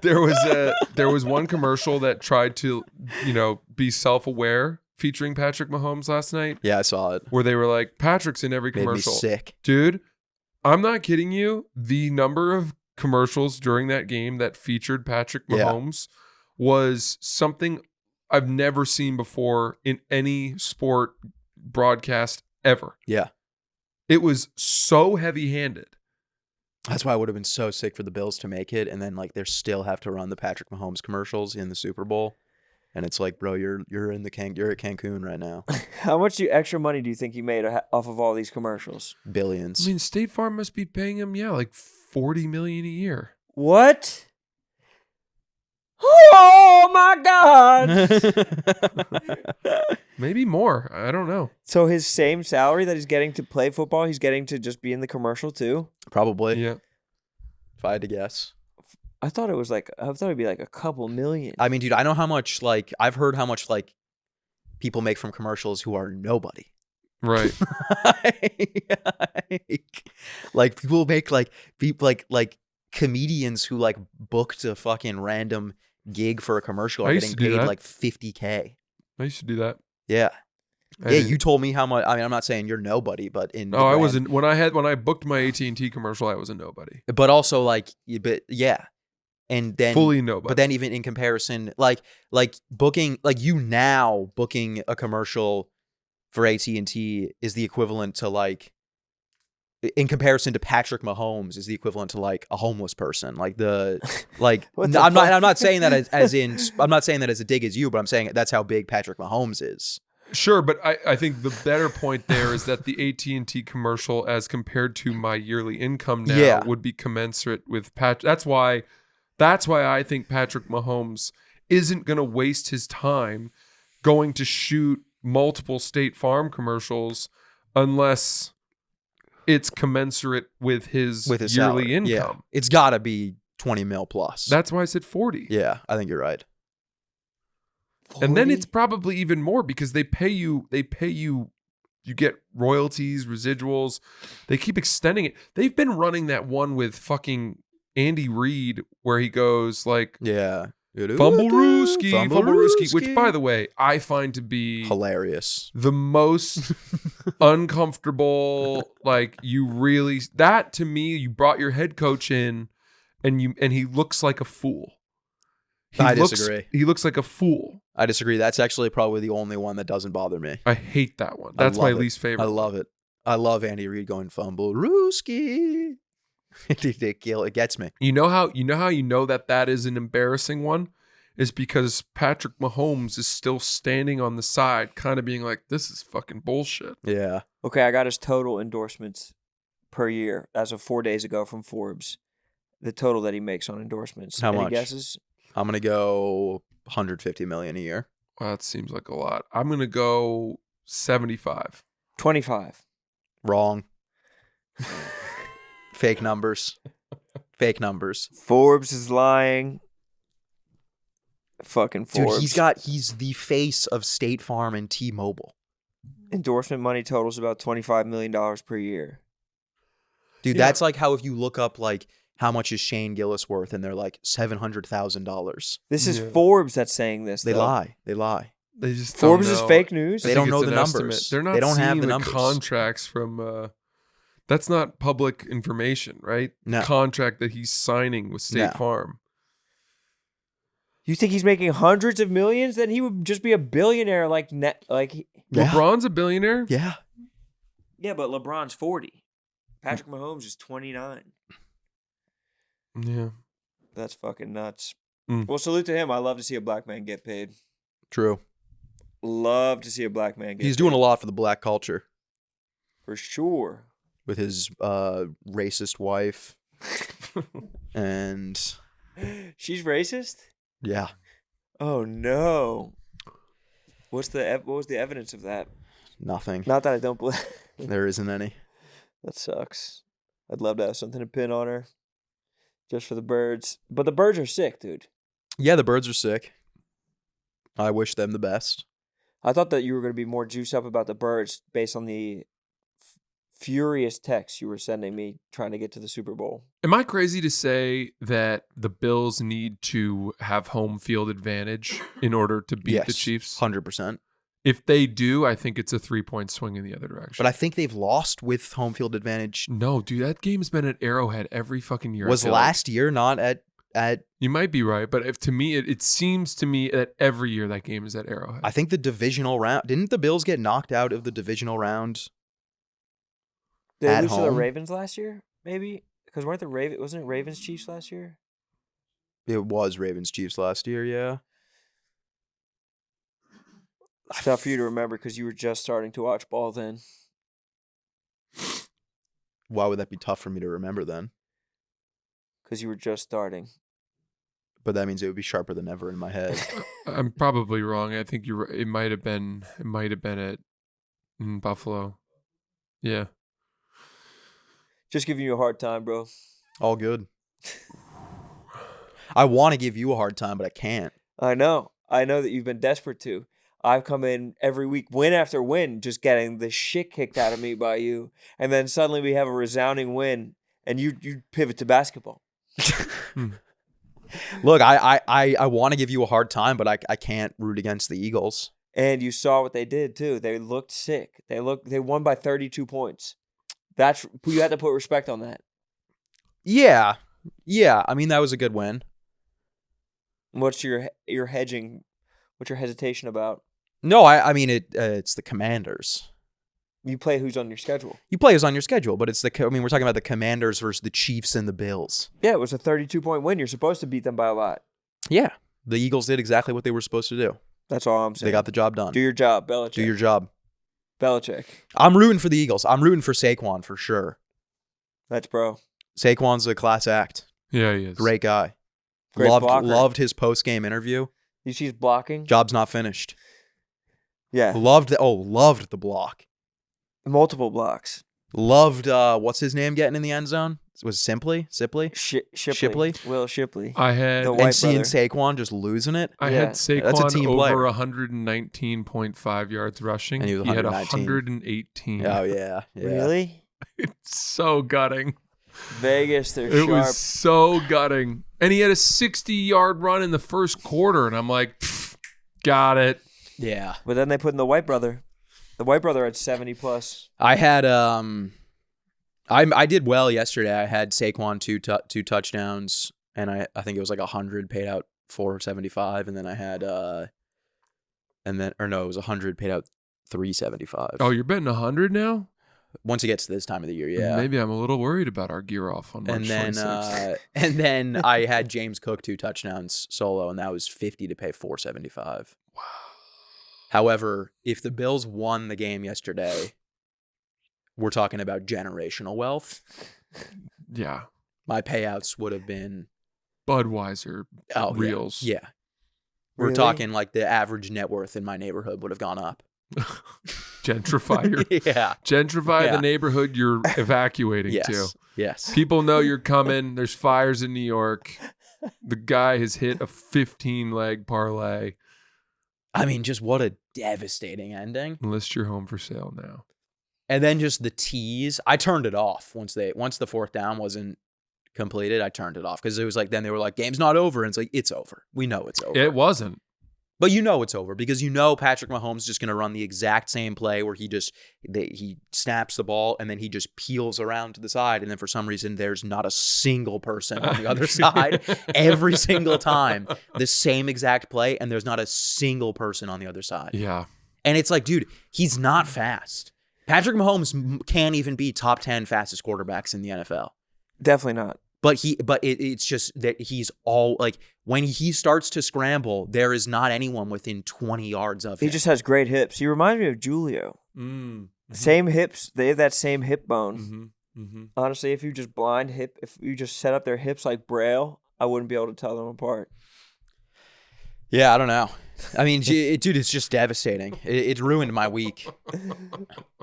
there was one commercial that tried to, be self-aware featuring Patrick Mahomes last night. Yeah, I saw it. Where they were like, Patrick's in every commercial. Made me sick. Dude, I'm not kidding you. The number of commercials during that game that featured Patrick Mahomes was something I've never seen before in any sport broadcast ever. Yeah. It was so heavy-handed. That's why I would have been so sick for the Bills to make it, and then like they still have to run the Patrick Mahomes commercials in the Super Bowl. And it's like, bro, you're at Cancun right now. How much extra money do you think you made off of all these commercials? Billions. I mean, State Farm must be paying him, like $40 million a year. What? Oh my God! Maybe more. I don't know. So his same salary that he's getting to play football, he's getting to just be in the commercial too? Probably. Yeah. If I had to guess. I thought it'd be like a couple million. I mean, dude, I know how much I've heard how much people make from commercials who are nobody. Right. Like people make like comedians who booked a fucking random gig for a commercial are getting paid like $50K. I used to do that. Yeah. You told me how much. I mean, I'm not saying you're nobody, but I wasn't when I booked my AT&T commercial, I was a nobody. But also yeah. And then fully nobody. But then even in comparison, like booking a commercial for AT&T is the equivalent to in comparison to Patrick Mahomes is the equivalent to a homeless person. I'm not saying that I'm not saying that as a dig as you, but I'm saying that's how big Patrick Mahomes is. Sure, but I think the better point there is that the AT&T commercial, as compared to my yearly income now, would be commensurate with Patrick. That's why I think Patrick Mahomes isn't going to waste his time going to shoot multiple State Farm commercials unless it's commensurate with his With his yearly salary. Yeah. income. It's got to be 20 mil plus. That's why I said 40. Yeah, I think you're right. And then 40? it's probably even more because they pay you, you get royalties, residuals. They keep extending it. They've been running that one with fucking Andy Reid where he goes like, Yeah. Fumblerooski, which by the way, I find to be hilarious. the most uncomfortable. Like you really, that to me, you brought your head coach in and he looks like a fool. I disagree. He looks like a fool. I disagree. That's actually probably the only one that doesn't bother me. I hate that one. I That's my love it. least favorite. I love it. I love Andy Reid going Fumblerooski. It gets me. You know how that is an embarrassing one is because Patrick Mahomes is still standing on the side, kind of being like, "This is fucking bullshit." Yeah. Okay, I got his total endorsements per year as of 4 days ago from Forbes. The total that he makes on endorsements. How Any much? guesses? I'm gonna go 150 million a year. Well, that seems like a lot. I'm gonna go 75. 25. Wrong. Fake numbers. Fake numbers. Forbes is lying. Fucking Forbes. Dude, he's the face of State Farm and T-Mobile. Endorsement money totals about $25 million per year. Dude, Yeah. that's like how if you look up like how much is Shane Gillis worth and they're like $700,000. This is Yeah. Forbes that's saying this. They though. lie. They lie. They just Forbes don't is know. fake news. They I don't think know it's the an numbers. estimate. They're not They don't have seeing the numbers. contracts from. That's not public information, right? No. The contract that he's signing with State No. Farm. You think he's making hundreds of millions? Then he would just be a billionaire like Yeah. LeBron's a billionaire. Yeah. Yeah, but LeBron's 40. Patrick Mahomes is 29. Yeah. That's fucking nuts. Mm. Well, salute to him. I love to see a black man get paid. True. Love to see a black man get He's paid. doing a lot for the black culture For sure. with his racist wife. And She's racist? yeah. Oh, no. What was the evidence of that? Nothing. Not that I don't believe. There isn't any. That sucks. I'd love to have something to pin on her. Just for the birds. But the birds are sick, dude. Yeah, the birds are sick. I wish them the best. I thought that you were going to be more juiced up about the birds based on the furious texts you were sending me trying to get to the Super Bowl. Am I crazy to say that the Bills need to have home field advantage in order to beat Yes, the Chiefs? 100%. If they do, I think it's a 3-point swing in the other direction. But I think they've lost with home field advantage. No, dude, that game's been at Arrowhead every fucking year. I Was feel like. last year not at You might be right, but if to me, it seems to me that every year that game is at Arrowhead. I think the divisional round. Didn't the Bills get knocked out of the divisional round? Did they At lose to the home? Ravens last year? Maybe? Because wasn't it Ravens Chiefs last year? It was Ravens Chiefs last year, yeah. It's tough for you to remember because you were just starting to watch ball then. Why would that be tough for me to remember then? Because you were just starting. But that means it would be sharper than ever in my head. I'm probably wrong. I think you're. It might have been at Buffalo. Yeah. Just giving you a hard time, bro. All good. I want to give you a hard time, but I can't. I know. I know that you've been desperate to. I've come in every week, win after win, just getting the shit kicked out of me by you. And then suddenly we have a resounding win, and you pivot to basketball. Look, I want to give you a hard time, but I can't root against the Eagles. And you saw what they did, too. They looked sick. They won by 32 points. You had to put respect on that. Yeah. Yeah. I mean, that was a good win. What's your hedging? What's your hesitation about? No, I mean, it's the Commanders. You play who's on your schedule. You play as on your schedule, but we're talking about the Commanders versus the Chiefs and the Bills. Yeah, it was a 32-point win. You're supposed to beat them by a lot. Yeah. The Eagles did exactly what they were supposed to do. That's all I'm saying. They got the job done. Do your job, Belichick. Do your job. Belichick. I'm rooting for the Eagles. I'm rooting for Saquon for sure. That's bro. Saquon's a class act. Yeah, he is. Great guy. Great blocker. Loved his post-game interview. You see his blocking? Job's not finished. Yeah. Loved the block. Multiple blocks. Loved what's his name getting in the end zone? Was Sipley? Shipley. Will Shipley. I had The And white seeing brother. Saquon just losing it. I Yeah. had That's a Saquon team over player. 119.5 yards rushing. And he was had 119. 118. Oh yeah. Really? It's so gutting. Vegas, they're It sharp. was so gutting. And he had a 60-yard run in the first quarter, and I'm like, "Pfft, got it. Yeah. But then they put in the white brother. The white brother had 70 plus. I had I did well yesterday. I had Saquon two touchdowns, and I think it was like 100 paid out 475, and then I had it was 100 paid out 375. Oh, you're betting 100 now? Once it gets to this time of the year, yeah. Maybe I'm a little worried about our gear off on March And then 26th. and then I had James Cook 2 touchdowns solo, and that was 50 to pay 475. Wow. However, if the Bills won the game yesterday, we're talking about generational wealth. Yeah. My payouts would have been Budweiser reels. Yeah. We're Really? talking like the average net worth in my neighborhood would have gone up. Gentrify Yeah. gentrify Yeah. the neighborhood you're evacuating to. Yes. Yes. People know you're coming. There's fires in New York. The guy has hit a 15-leg parlay. I mean, just what a devastating ending. List your home for sale now. And then just the tease. I turned it off once the fourth down wasn't completed. I turned it off because it was like, then they were like, game's not over. And it's like, it's over. We know it's over. It wasn't. But you know it's over because you know Patrick Mahomes is just going to run the exact same play where he snaps the ball and then he just peels around to the side. And then for some reason, there's not a single person on the other side. Every single time, the same exact play, and there's not a single person on the other side. Yeah. And it's like, dude, he's not fast. Patrick Mahomes can't even be top 10 fastest quarterbacks in the NFL. Definitely not. But it's just that he's all like, when he starts to scramble, there is not anyone within 20 yards of him. He just has great hips. He reminds me of Julio. Same hips. They have that same hip bone. Mm-hmm. Mm-hmm. Honestly, if you just if you just set up their hips like Braille, I wouldn't be able to tell them apart. Yeah, I don't know. I mean, dude, it's just devastating. It ruined my week.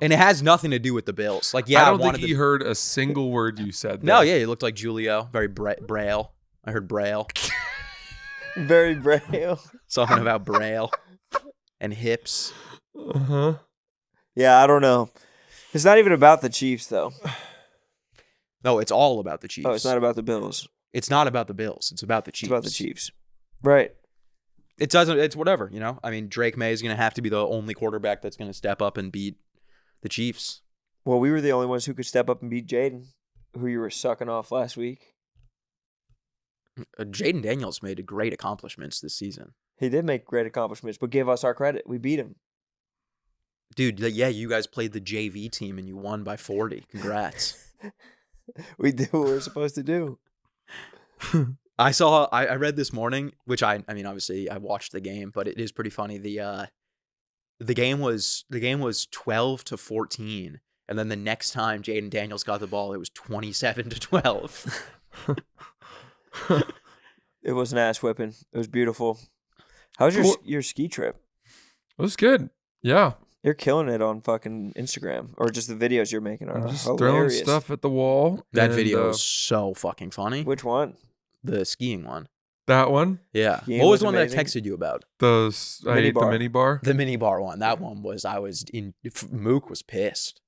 And it has nothing to do with the Bills. Like, yeah, I don't think he heard a single word you said. No, there. yeah, he looked like Julio. Very Braille. I heard Braille. Very Braille. Something about Braille and hips. Uh-huh. Yeah, I don't know. It's not even about the Chiefs, though. No, it's all about the Chiefs. Oh, it's not about the Bills. It's not about the Bills. It's about the Chiefs. It's about the Chiefs. Right. It's whatever, you know? I mean, Drake May is going to have to be the only quarterback that's going to step up and beat the Chiefs. Well, we were the only ones who could step up and beat Jaden, who you were sucking off last week. Jaden Daniels made great accomplishments this season. He did make great accomplishments, but give us our credit. We beat him. Dude, yeah, you guys played the JV team and you won by 40. Congrats. We did what we were supposed to do. I read this morning, which I mean, obviously I watched the game, but it is pretty funny. The game was 12-14, and then the next time Jaden Daniels got the ball, it was 27-12. It was an ass whipping. It was beautiful. How was your ski trip? It was good. Yeah. You're killing it on fucking Instagram, or just the videos you're making are I'm just hilarious. throwing stuff at the wall. That and, video is so fucking funny. Which one? The skiing one. That one? Yeah. Skiing What was was the one amazing. that I texted you about? I ate the mini bar. The mini bar one. That one was, Mook was pissed.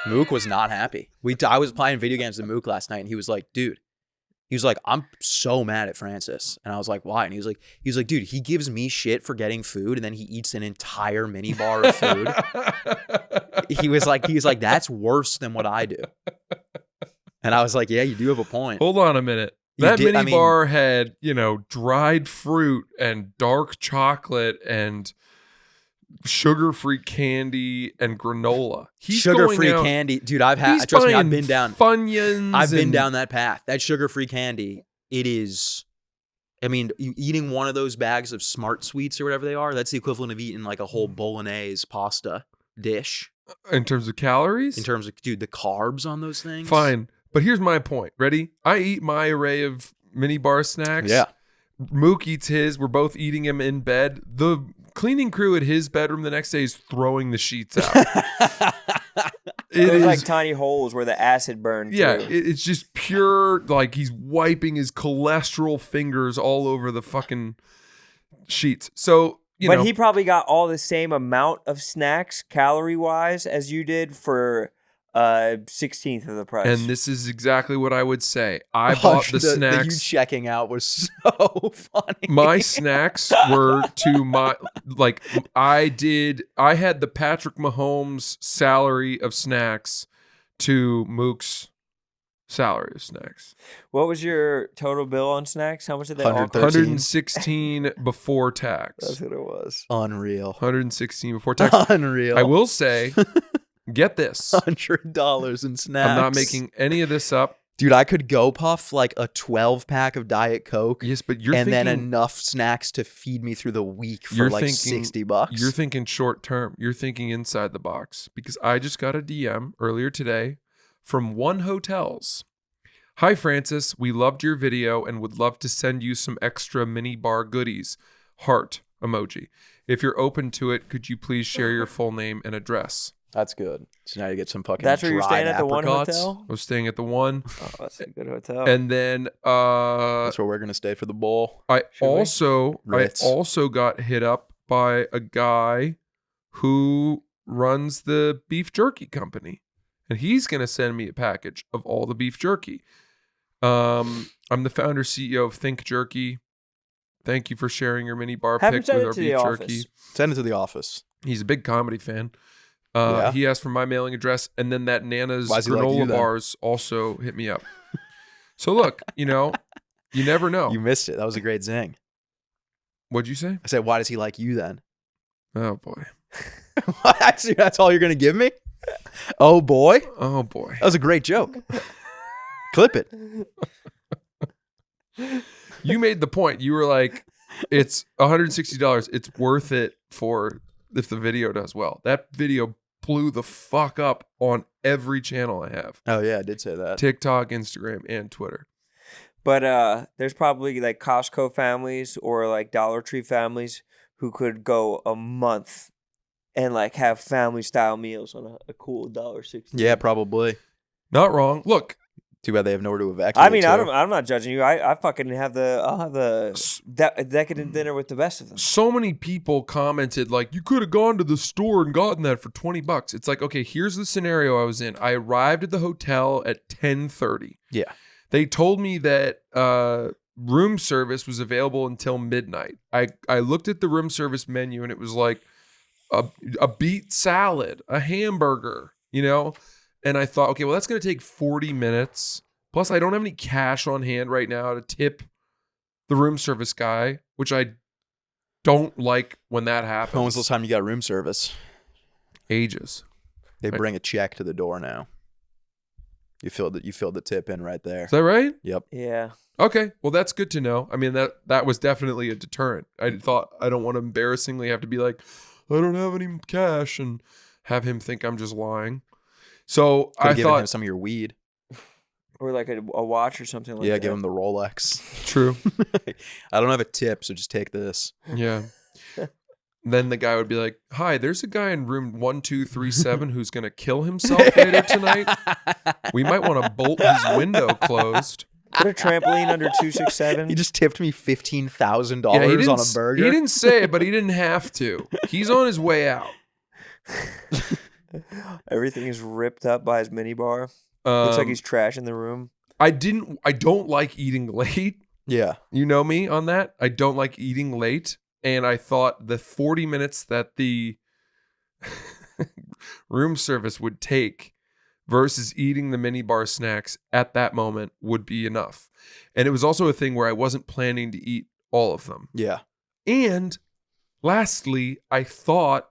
Mook was not happy. I was playing video games with Mook last night, and he was like, dude, I'm so mad at Francis. And I was like, why? And he was like, dude, he gives me shit for getting food, and then he eats an entire mini bar of food. he was like, that's worse than what I do. And I was like, yeah, you do have a point. Hold on a minute. That mini bar had, dried fruit and dark chocolate and sugar-free candy and granola. He's Sugar-free going out- candy. Dude, he's trust me, I've buying been down. Funyuns. I've been and- down that path. That sugar-free candy, it is, I mean, eating one of those bags of Smart Sweets or whatever they are, that's the equivalent of eating like a whole bolognese pasta dish. In terms of calories? In terms of, dude, the carbs on those things. Fine. But here's my point. Ready? I eat my array of mini bar snacks. Yeah. Mook eats his. We're both eating him in bed. The cleaning crew at his bedroom the next day is throwing the sheets out. It There's is like tiny holes where the acid burned yeah, through. it's just pure like he's wiping his cholesterol fingers all over the fucking sheets. So, But he probably got all the same amount of snacks calorie-wise as you did for 16th of the price. and this is exactly what I would say. I bought the you snacks. checking out was so funny. My snacks were to my like I had the Patrick Mahomes salary of snacks to Mook's salary of snacks. What was your total bill on snacks? How much did they all 113. cost? 116 before tax. That's what it was. Unreal. 116 before tax. Unreal. I will say, get this. $100 in snacks. I'm not making any of this up. Dude, I could go puff like a 12-pack of Diet Coke. Yes, but you're and thinking, then enough snacks to feed me through the week for You're like thinking- $60. You're thinking short term. You're thinking inside the box because I just got a DM earlier today from One Hotels. Hi, Francis. We loved your video and would love to send you some extra mini bar goodies. Heart emoji. If you're open to it, could you please share your full name and address? That's good. So now you get some fucking That's where you're dried staying at the One apricots. Hotel? I was staying at the One. Oh, that's a good hotel. And then That's where we're going to stay for the bowl. I we? Ritz. also got hit up by a guy who runs the beef jerky company. And he's going to send me a package of all the beef jerky. I'm the founder CEO of Think Jerky. Thank you for sharing your mini bar Have him pick send with it our to beef the jerky. office. Send it to the office. He's a big comedy fan. Yeah? He asked for my mailing address, and then that Nana's Why does he like granola you, then? bars also hit me up. So look, you never know. You missed it. That was a great zing. What'd you say? I said, why does he like you then? Oh boy. Actually, that's all you're going to give me? Oh, boy. Oh boy. That was a great joke. Clip it. You made the point. You were like, it's $160. It's worth it for if the video does well. That video blew the fuck up on every channel I have. Oh, yeah, I did say that. TikTok, Instagram, and Twitter. But there's probably like Costco families or like Dollar Tree families who could go a month and like have family style meals on a cool $1.60. Yeah, probably. Not wrong. Look, Too bad they have nowhere to evacuate I mean, to. I'm not judging you. I fucking have the decadent dinner with the best of them. so many people commented like, you could have gone to the store and gotten that for $20. It's like, okay, here's the scenario I was in. I arrived at the hotel at 10:30. Yeah. They told me that room service was available until midnight. I looked at the room service menu and it was like a beet salad, a hamburger, and I thought, okay, well, that's going to take 40 minutes. Plus, I don't have any cash on hand right now to tip the room service guy, which I don't like when that happens. When was the last time you got room service? Ages. They bring a check to the door now. You filled the tip in right there. Is that right? Yep. Yeah. Okay. Well, that's good to know. I mean, that was definitely a deterrent. I thought I don't want to embarrassingly have to be like, I don't have any cash and have him think I'm just lying. So Could I have given him thought, some of your weed. Or like a watch or something like that. Yeah, give him the Rolex. true. I don't have a tip, so just take this. Yeah. Then the guy would be like, hi, there's a guy in room 1237 who's going to kill himself later tonight. We might want to bolt his window closed. Put a trampoline under 267. He just tipped me $15,000 Yeah, he didn't on a burger. He didn't say it, but he didn't have to. He's on his way out. Everything is ripped up by his minibar. Looks like Um, he's trashing the room. I don't like eating late. Yeah. You know me on that. I don't like eating late. And I thought the 40 minutes that the room service would take versus eating the mini bar snacks at that moment would be enough. And it was also a thing where I wasn't planning to eat all of them. Yeah. And lastly, I thought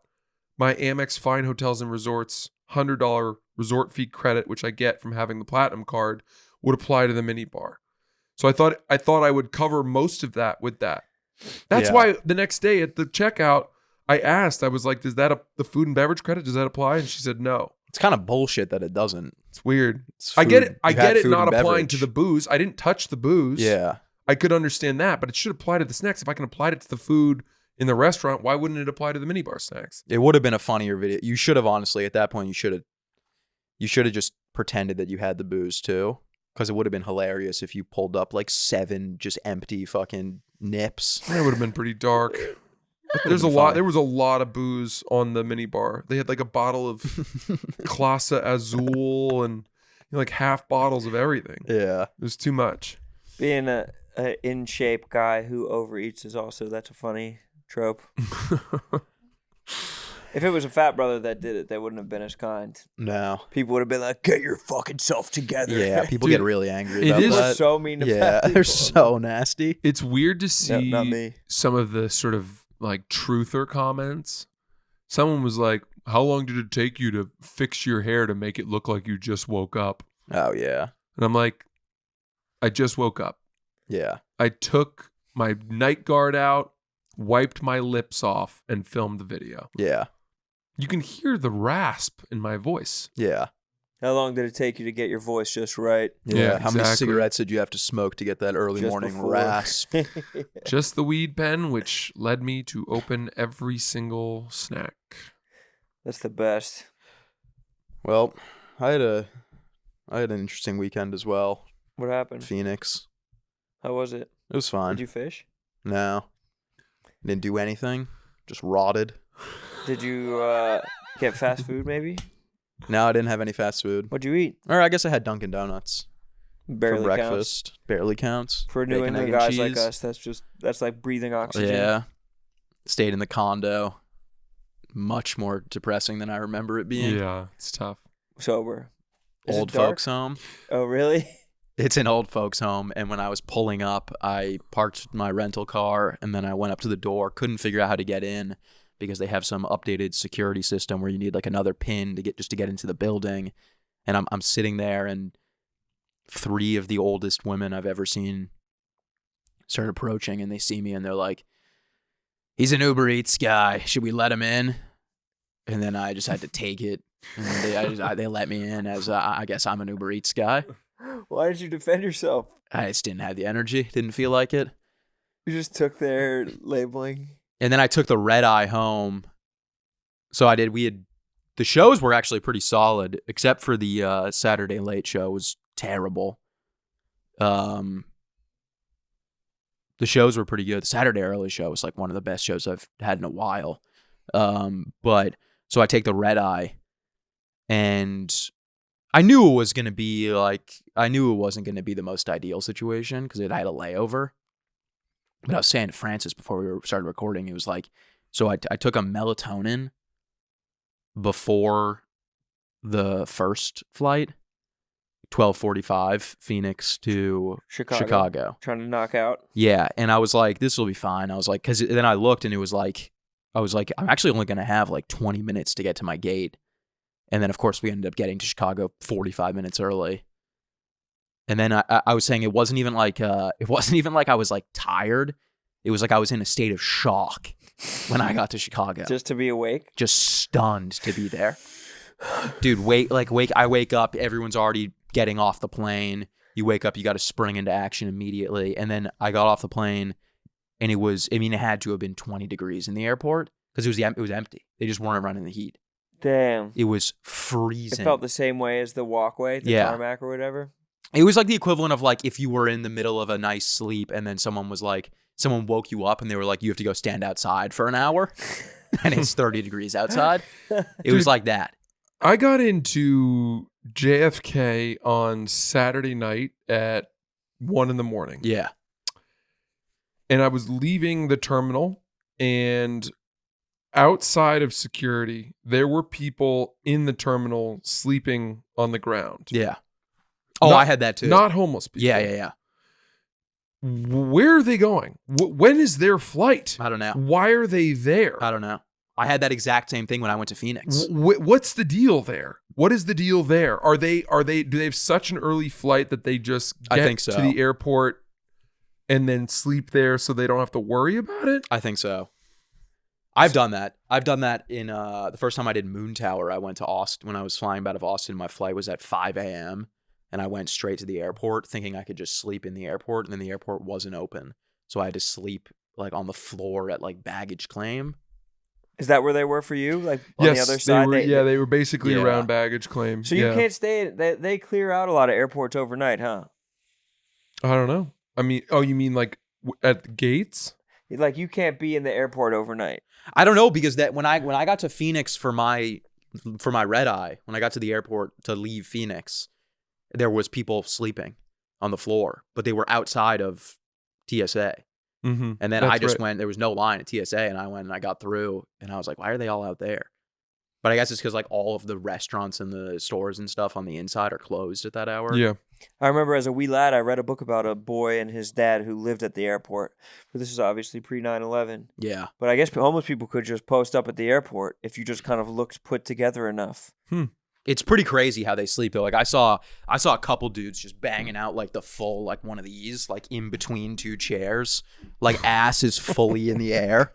my Amex Fine Hotels and Resorts $100 resort fee credit, which I get from having the platinum card, would apply to the mini bar. So I thought I would cover most of that with that. That's Yeah. why the next day at the checkout, I asked, I was like, does that the food and beverage credit, does that apply? And she said no. It's kind of bullshit that it doesn't. It's weird. It's I get food. it. I You get had it food not and applying to beverage. the booze. I didn't touch the booze. Yeah. I could understand that, but it should apply to the snacks. If I can apply it to the food in the restaurant, why wouldn't it apply to the minibar snacks? It would have been a funnier video. You should have, honestly, at that point, you should have You should have just pretended that you had the booze too, because it would have been hilarious if you pulled up like 7 just empty fucking nips. That would have been pretty dark. There was a lot of booze on the mini bar. They had like a bottle of Clase Azul and like half bottles of everything. Yeah. It was too much. Being a in shape guy who overeats is also, that's a funny trope. If it was a fat brother that did it, they wouldn't have been as kind. No. People would have been like, "Get your fucking self together." Yeah, people Dude, get really angry it about is that. So mean to Yeah, fat people. they're so nasty. It's weird to see not me. some of the sort of like truther comments. Someone was like, "How long did it take you to fix your hair to make it look like you just woke up?" Oh, yeah. And I'm like, I just woke up. Yeah. I took my night guard out, wiped my lips off, and filmed the video. Yeah. You can hear the rasp in my voice. Yeah. How long did it take you to get your voice just right? Yeah, How many exactly. cigarettes did you have to smoke to get that early Just morning before. rasp? Just the weed pen, which led me to open every single snack. That's the best. Well, I had an interesting weekend as well. What happened? Phoenix. How was it? It was fun. Did you fish? No. Didn't do anything. Just rotted. Did you get fast food maybe? No, I didn't have any fast food. What'd you eat? Or I guess I had Dunkin' Donuts Barely for counts. breakfast. Barely counts. For New Bacon, egg, England and guys like cheese. us, that's like breathing oxygen. Yeah. Stayed in the condo. Much more depressing than I remember it being. Yeah, it's tough. Sober. Is Old it dark? folks home. Oh, really? It's an old folks home, and when I was pulling up, I parked my rental car, and then I went up to the door, couldn't figure out how to get in because they have some updated security system where you need like another pin to get into the building. And I'm sitting there, and 3 of the oldest women I've ever seen start approaching, and they see me, and they're like, "He's an Uber Eats guy. Should we let him in?" And then I just had to take it, and they let me in as I guess I'm an Uber Eats guy. Why did you defend yourself? I just didn't have the energy. Didn't feel like it. You just took their labeling. And then I took the red eye home. So I did. The shows were actually pretty solid, except for the Saturday late show was terrible. The shows were pretty good. The Saturday early show was like one of the best shows I've had in a while. But so I take the red eye, and I knew it wasn't going to be the most ideal situation because I had a layover. But I was saying to Francis before we started recording, it was like, so I took a melatonin before the first flight, 12:45, Phoenix to Chicago. Trying to knock out. Yeah, and I was like, this will be fine. I was like, because then I looked and it was like, I'm actually only going to have like 20 minutes to get to my gate. And then, of course, we ended up getting to Chicago 45 minutes early. And then I was saying it wasn't even like I was like tired. It was like I was in a state of shock when I got to Chicago. Just to be awake? Just stunned to be there. Dude, I wake up, everyone's already getting off the plane. You wake up, you got to spring into action immediately. And then I got off the plane, and it had to have been 20 degrees in the airport because it was empty. They just weren't running the heat. Damn. It was freezing. It felt the same way as the walkway, the tarmac or whatever. It was like the equivalent of like if you were in the middle of a nice sleep and then someone woke you up and they were like, you have to go stand outside for an hour and it's 30 degrees outside. It was like that. I got into JFK on Saturday night at 1 a.m. Yeah. And I was leaving the terminal, and outside of security, there were people in the terminal sleeping on the ground. Yeah. Oh, I had that too. Not homeless people. Yeah. Where are they going? When is their flight? I don't know. Why are they there? I don't know. I had that exact same thing when I went to Phoenix. What's the deal there? What is the deal there? Do they have such an early flight that they just I get think so. to the airport and then sleep there so they don't have to worry about it? I think so. I've done that. I've done that in the first time I did Moon Tower. I went to Austin when I was flying out of Austin. My flight was at 5 a.m. and I went straight to the airport thinking I could just sleep in the airport, and then the airport wasn't open. So I had to sleep like on the floor at like baggage claim. Is that where they were for you? Like on Yes, the other side? they were basically Yeah. around baggage claim. So you can't stay. They clear out a lot of airports overnight, huh? I don't know. I mean, oh, you mean like at the gates? Like you can't be in the airport overnight. I don't know, because that when I got to Phoenix for my red eye, when I got to the airport to leave Phoenix, there was people sleeping on the floor, but they were outside of TSA. Mm-hmm. And then I just went, there was no line at TSA, and I went and I got through, and I was like, why are they all out there? But I guess it's because like all of the restaurants and the stores and stuff on the inside are closed at that hour. Yeah. I remember as a wee lad, I read a book about a boy and his dad who lived at the airport. But this is obviously pre 9/11. Yeah. But I guess homeless people could just post up at the airport if you just kind of looked put together enough. It's pretty crazy how they sleep though. Like I saw a couple dudes just banging out like the full, like one of these, like in between two chairs, like ass is fully in the air.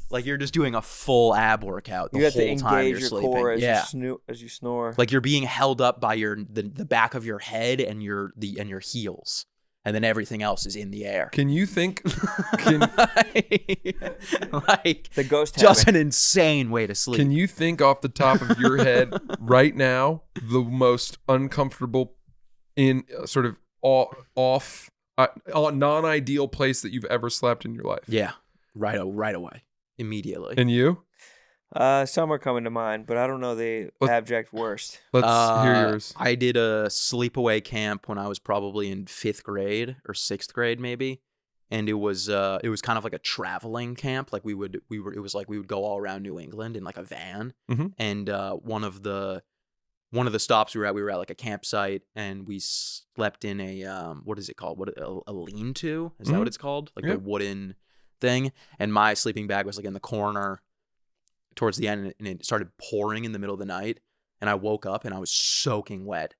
Like you're just doing a full ab workout the You have to whole time engage you're your sleeping. core Yeah. as you snore. Like you're being held up by the back of your head and your heels, and then everything else is in the air. Can you think? Like the ghost just hammock. an insane way to sleep. Can you think off the top of your head right now the most uncomfortable in sort of off non-ideal place that you've ever slept in your life? Yeah, right away, immediately. And you? Some are coming to mind, but I don't know the abject worst. Let's hear yours. I did a sleepaway camp when I was probably in 5th grade or 6th grade, maybe. And it was kind of like a traveling camp. Like it was like we would go all around New England in like a van. Mhm. And one of the stops we were at like a campsite, and we slept in a what is it called? A lean-to? Is that what it's called? Like the wooden thing. And my sleeping bag was like in the corner towards the end, and it started pouring in the middle of the night, and I woke up and I was soaking wet.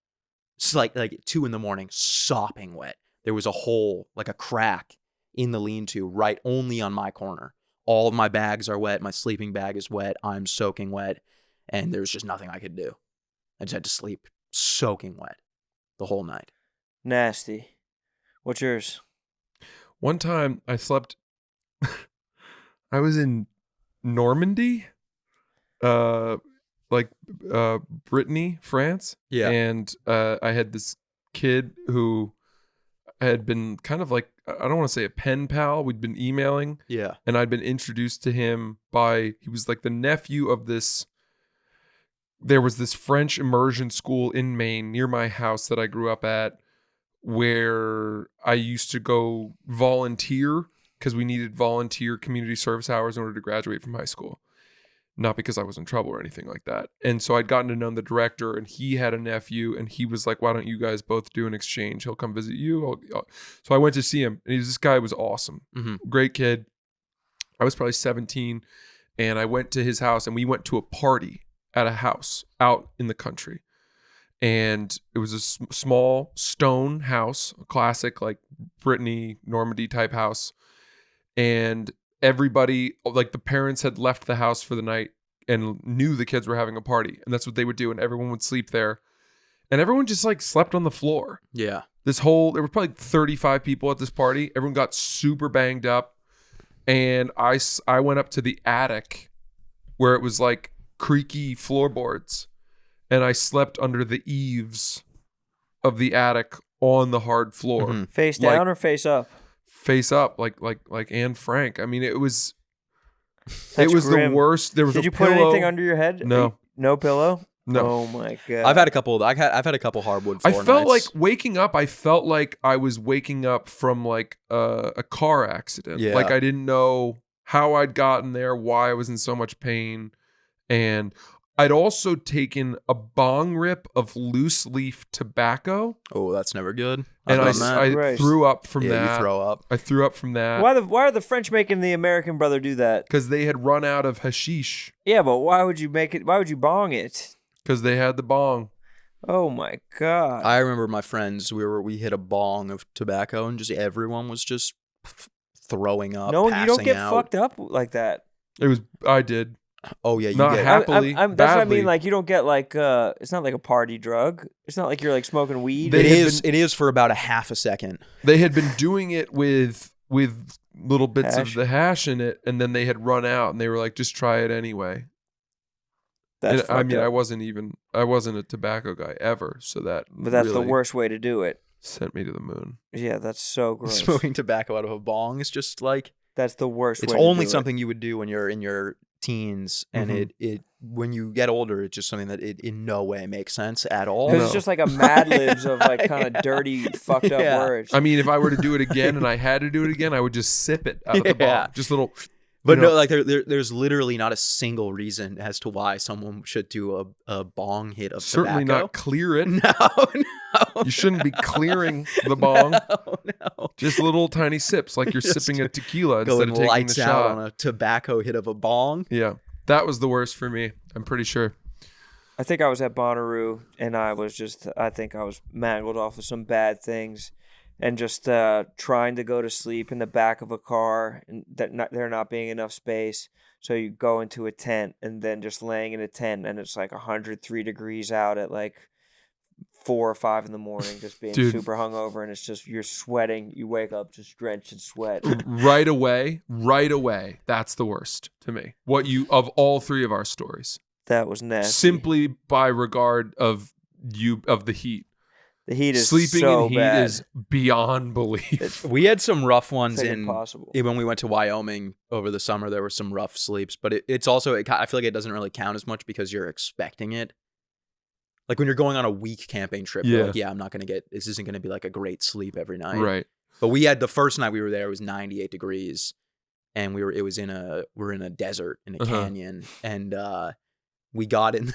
It's like 2 a.m, sopping wet. There was a hole, like a crack in the lean-to right only on my corner. All of my bags are wet. My sleeping bag is wet. I'm soaking wet, and there was just nothing I could do. I just had to sleep soaking wet the whole night. Nasty. What's yours? One time I slept. I was in Normandy, Brittany, France. Yeah. And I had this kid who had been kind of like, I don't want to say a pen pal. We'd been emailing. Yeah. And I'd been introduced to him he was like the nephew of there was this French immersion school in Maine near my house that I grew up at, where I used to go volunteer because we needed volunteer community service hours in order to graduate from high school. Not because I was in trouble or anything like that. And so I'd gotten to know the director, and he had a nephew, and he was like, why don't you guys both do an exchange? He'll come visit you. So I went to see him, and this guy was awesome. Mm-hmm. Great kid. I was probably 17, and I went to his house, and we went to a party at a house out in the country. And it was a small stone house, a classic like Brittany, Normandy type house. And everybody, like the parents had left the house for the night and knew the kids were having a party. And that's what they would do. And everyone would sleep there. And everyone just like slept on the floor. Yeah. There were probably 35 people at this party. Everyone got super banged up. And I went up to the attic where it was like creaky floorboards. And I slept under the eaves of the attic on the hard floor. Mm-hmm. Face down or face up? Face up, like Anne Frank. I mean, it was That's the grim. worst. There was Did a you put pillow. anything under your head? No. No pillow? No. Oh my god. I've had a couple hardwood I floor felt nights. like waking up. I felt like I was waking up from like a car accident. Yeah. Like I didn't know how I'd gotten there, why I was in so much pain, and I'd also taken a bong rip of loose leaf tobacco, Oh, that's never good. and I've done that. I Christ. threw up from Yeah, that. you throw up. I threw up from that Why are the French making the American brother do that? because they had run out of hashish Yeah, but why would you make it? Why would you bong it? because they had the bong. Oh my god. I remember my friends. We hit a bong of tobacco, and just everyone was just throwing up. No, you don't passing get out. fucked up like that. I did. Oh yeah, you Not get. happily. That's what I badly. mean. Like you don't get like it's not like a party drug. It's not like you're like smoking weed. They It had is. It is for about a half a second. They had been doing it with little bits Hash? of the hash in it, and then they had run out, and they were like, "Just try it anyway." That's And, I mean, up. I wasn't a tobacco guy ever, so that But that's the really worst way to do it. sent me to the moon. Yeah, that's so gross. Smoking tobacco out of a bong is just like That's the worst it's way to only do something you would do when you're in your teens, and Mhm. it when you get older, it's just something that it in no way makes sense at all. Because No. it's just like a Mad Libs of like kind of Yeah. dirty, fucked up Yeah. words. I mean, if I were to do it again and I had to do it again, I would just sip it out of the Yeah. bong. Just little. But you know, no, like there's literally not a single reason as to why someone should do a bong hit of certainly tobacco. not clear it. No. You shouldn't be clearing the bong. No. Just little tiny sips, like you're Just sipping a tequila instead Going of taking lights the out shot. on a tobacco hit of a bong. Yeah, that was the worst for me. I'm pretty sure. I think I was at Bonnaroo and I think I was mangled off of some bad things and just trying to go to sleep in the back of a car and there not being enough space. So you go into a tent and then just laying in a tent and it's like 103 degrees out at like 4 or 5 in the morning, just being Dude. super hungover, and it's just you're sweating. You wake up just drenched in sweat. Right away. That's the worst to me. Of all three of our stories, That was nasty. simply by regard of the heat. The heat is Sleeping so in heat bad. is beyond belief. We had some rough ones It's like in impossible. when we went to Wyoming over the summer. There were some rough sleeps, but it's also I feel like it doesn't really count as much because you're expecting it. Like when you're going on a week camping trip, you're like, yeah, I'm not gonna this isn't gonna be like a great sleep every night. Right. But we had the first night we were there, it was 98 degrees, and we're in a desert in a canyon, and we got in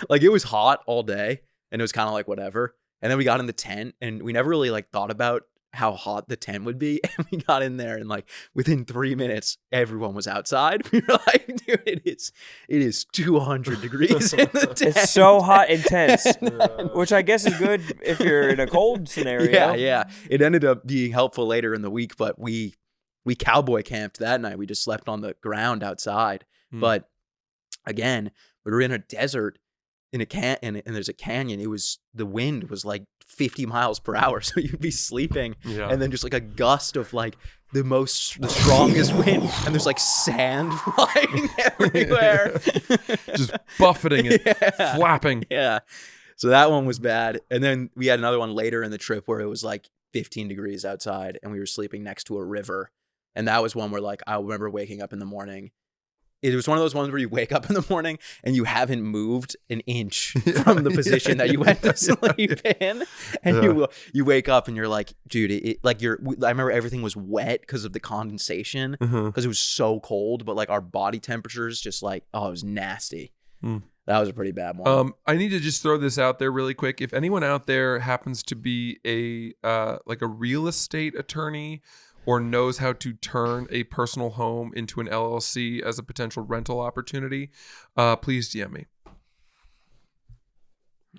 like it was hot all day, and it was kind of like whatever. And then we got in the tent, and we never really like thought about how hot the tent would be. And we got in there, and like within 3 minutes, everyone was outside. We were like, dude, it is 200 degrees in the tent. It's so hot and tense, which I guess is good if you're in a cold scenario. Yeah. It ended up being helpful later in the week, but we cowboy camped that night. We just slept on the ground outside. But again, we were in a desert in a and there's a canyon. The wind was like 50 miles per hour, so you'd be sleeping, and then just like a gust of like the strongest wind, and there's like sand flying everywhere, just buffeting it, flapping. Yeah. So that one was bad. And then we had another one later in the trip where it was like 15 degrees outside, and we were sleeping next to a river. And that was one where like I remember waking up in the morning. It was one of those ones where you wake up in the morning and you haven't moved an inch from the position that you went to sleep in, and you wake up and you're like, dude, I remember everything was wet because of the condensation because it was so cold, but like our body temperatures just like, oh, it was nasty. That was a pretty bad one. I need to just throw this out there really quick. If anyone out there happens to be a real estate attorney or knows how to turn a personal home into an LLC as a potential rental opportunity, please DM me.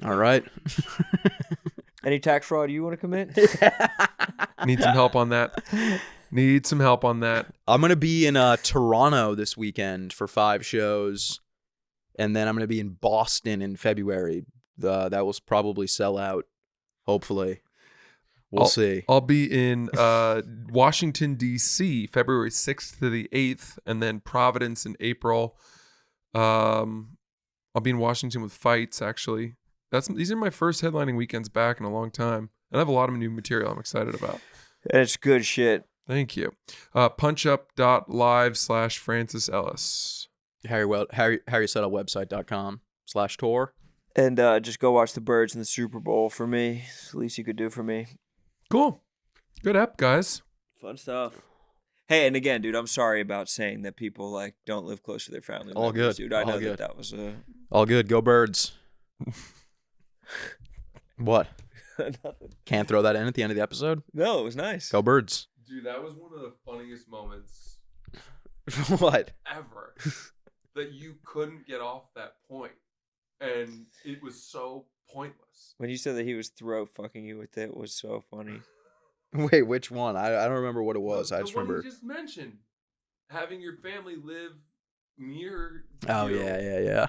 All right. Any tax fraud you want to commit? Need some help on that. I'm going to be in Toronto this weekend for 5 shows. And then I'm going to be in Boston in February. That will probably sell out, hopefully. We'll see. I'll be in Washington, D.C., February 6th to the 8th, and then Providence in April. I'll be in Washington with Fights, actually. These are my first headlining weekends back in a long time. And I have a lot of new material I'm excited about. It's good shit. Thank you. punchup.live/Francis Ellis. HarrySettleWebsite.com/tour. And just go watch the Birds in the Super Bowl for me. It's the least you could do for me. Cool. Good app, guys. Fun stuff. Hey, and again, dude, I'm sorry about saying that people like don't live close to their family All members, good. dude. I All know good. that was a All good. Go Birds. What? nothing. Can't throw that in at the end of the episode? No, it was nice. Go Birds. Dude, that was one of the funniest moments What? ever. That you couldn't get off that point. And it was so pointless. When you said that he was throat fucking you with it was so funny. Wait, which one? I don't remember what it was. I The just one remember. you just mentioned. Having your family live near Oh, you. yeah.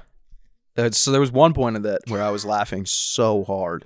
So there was one point of that where I was laughing so hard.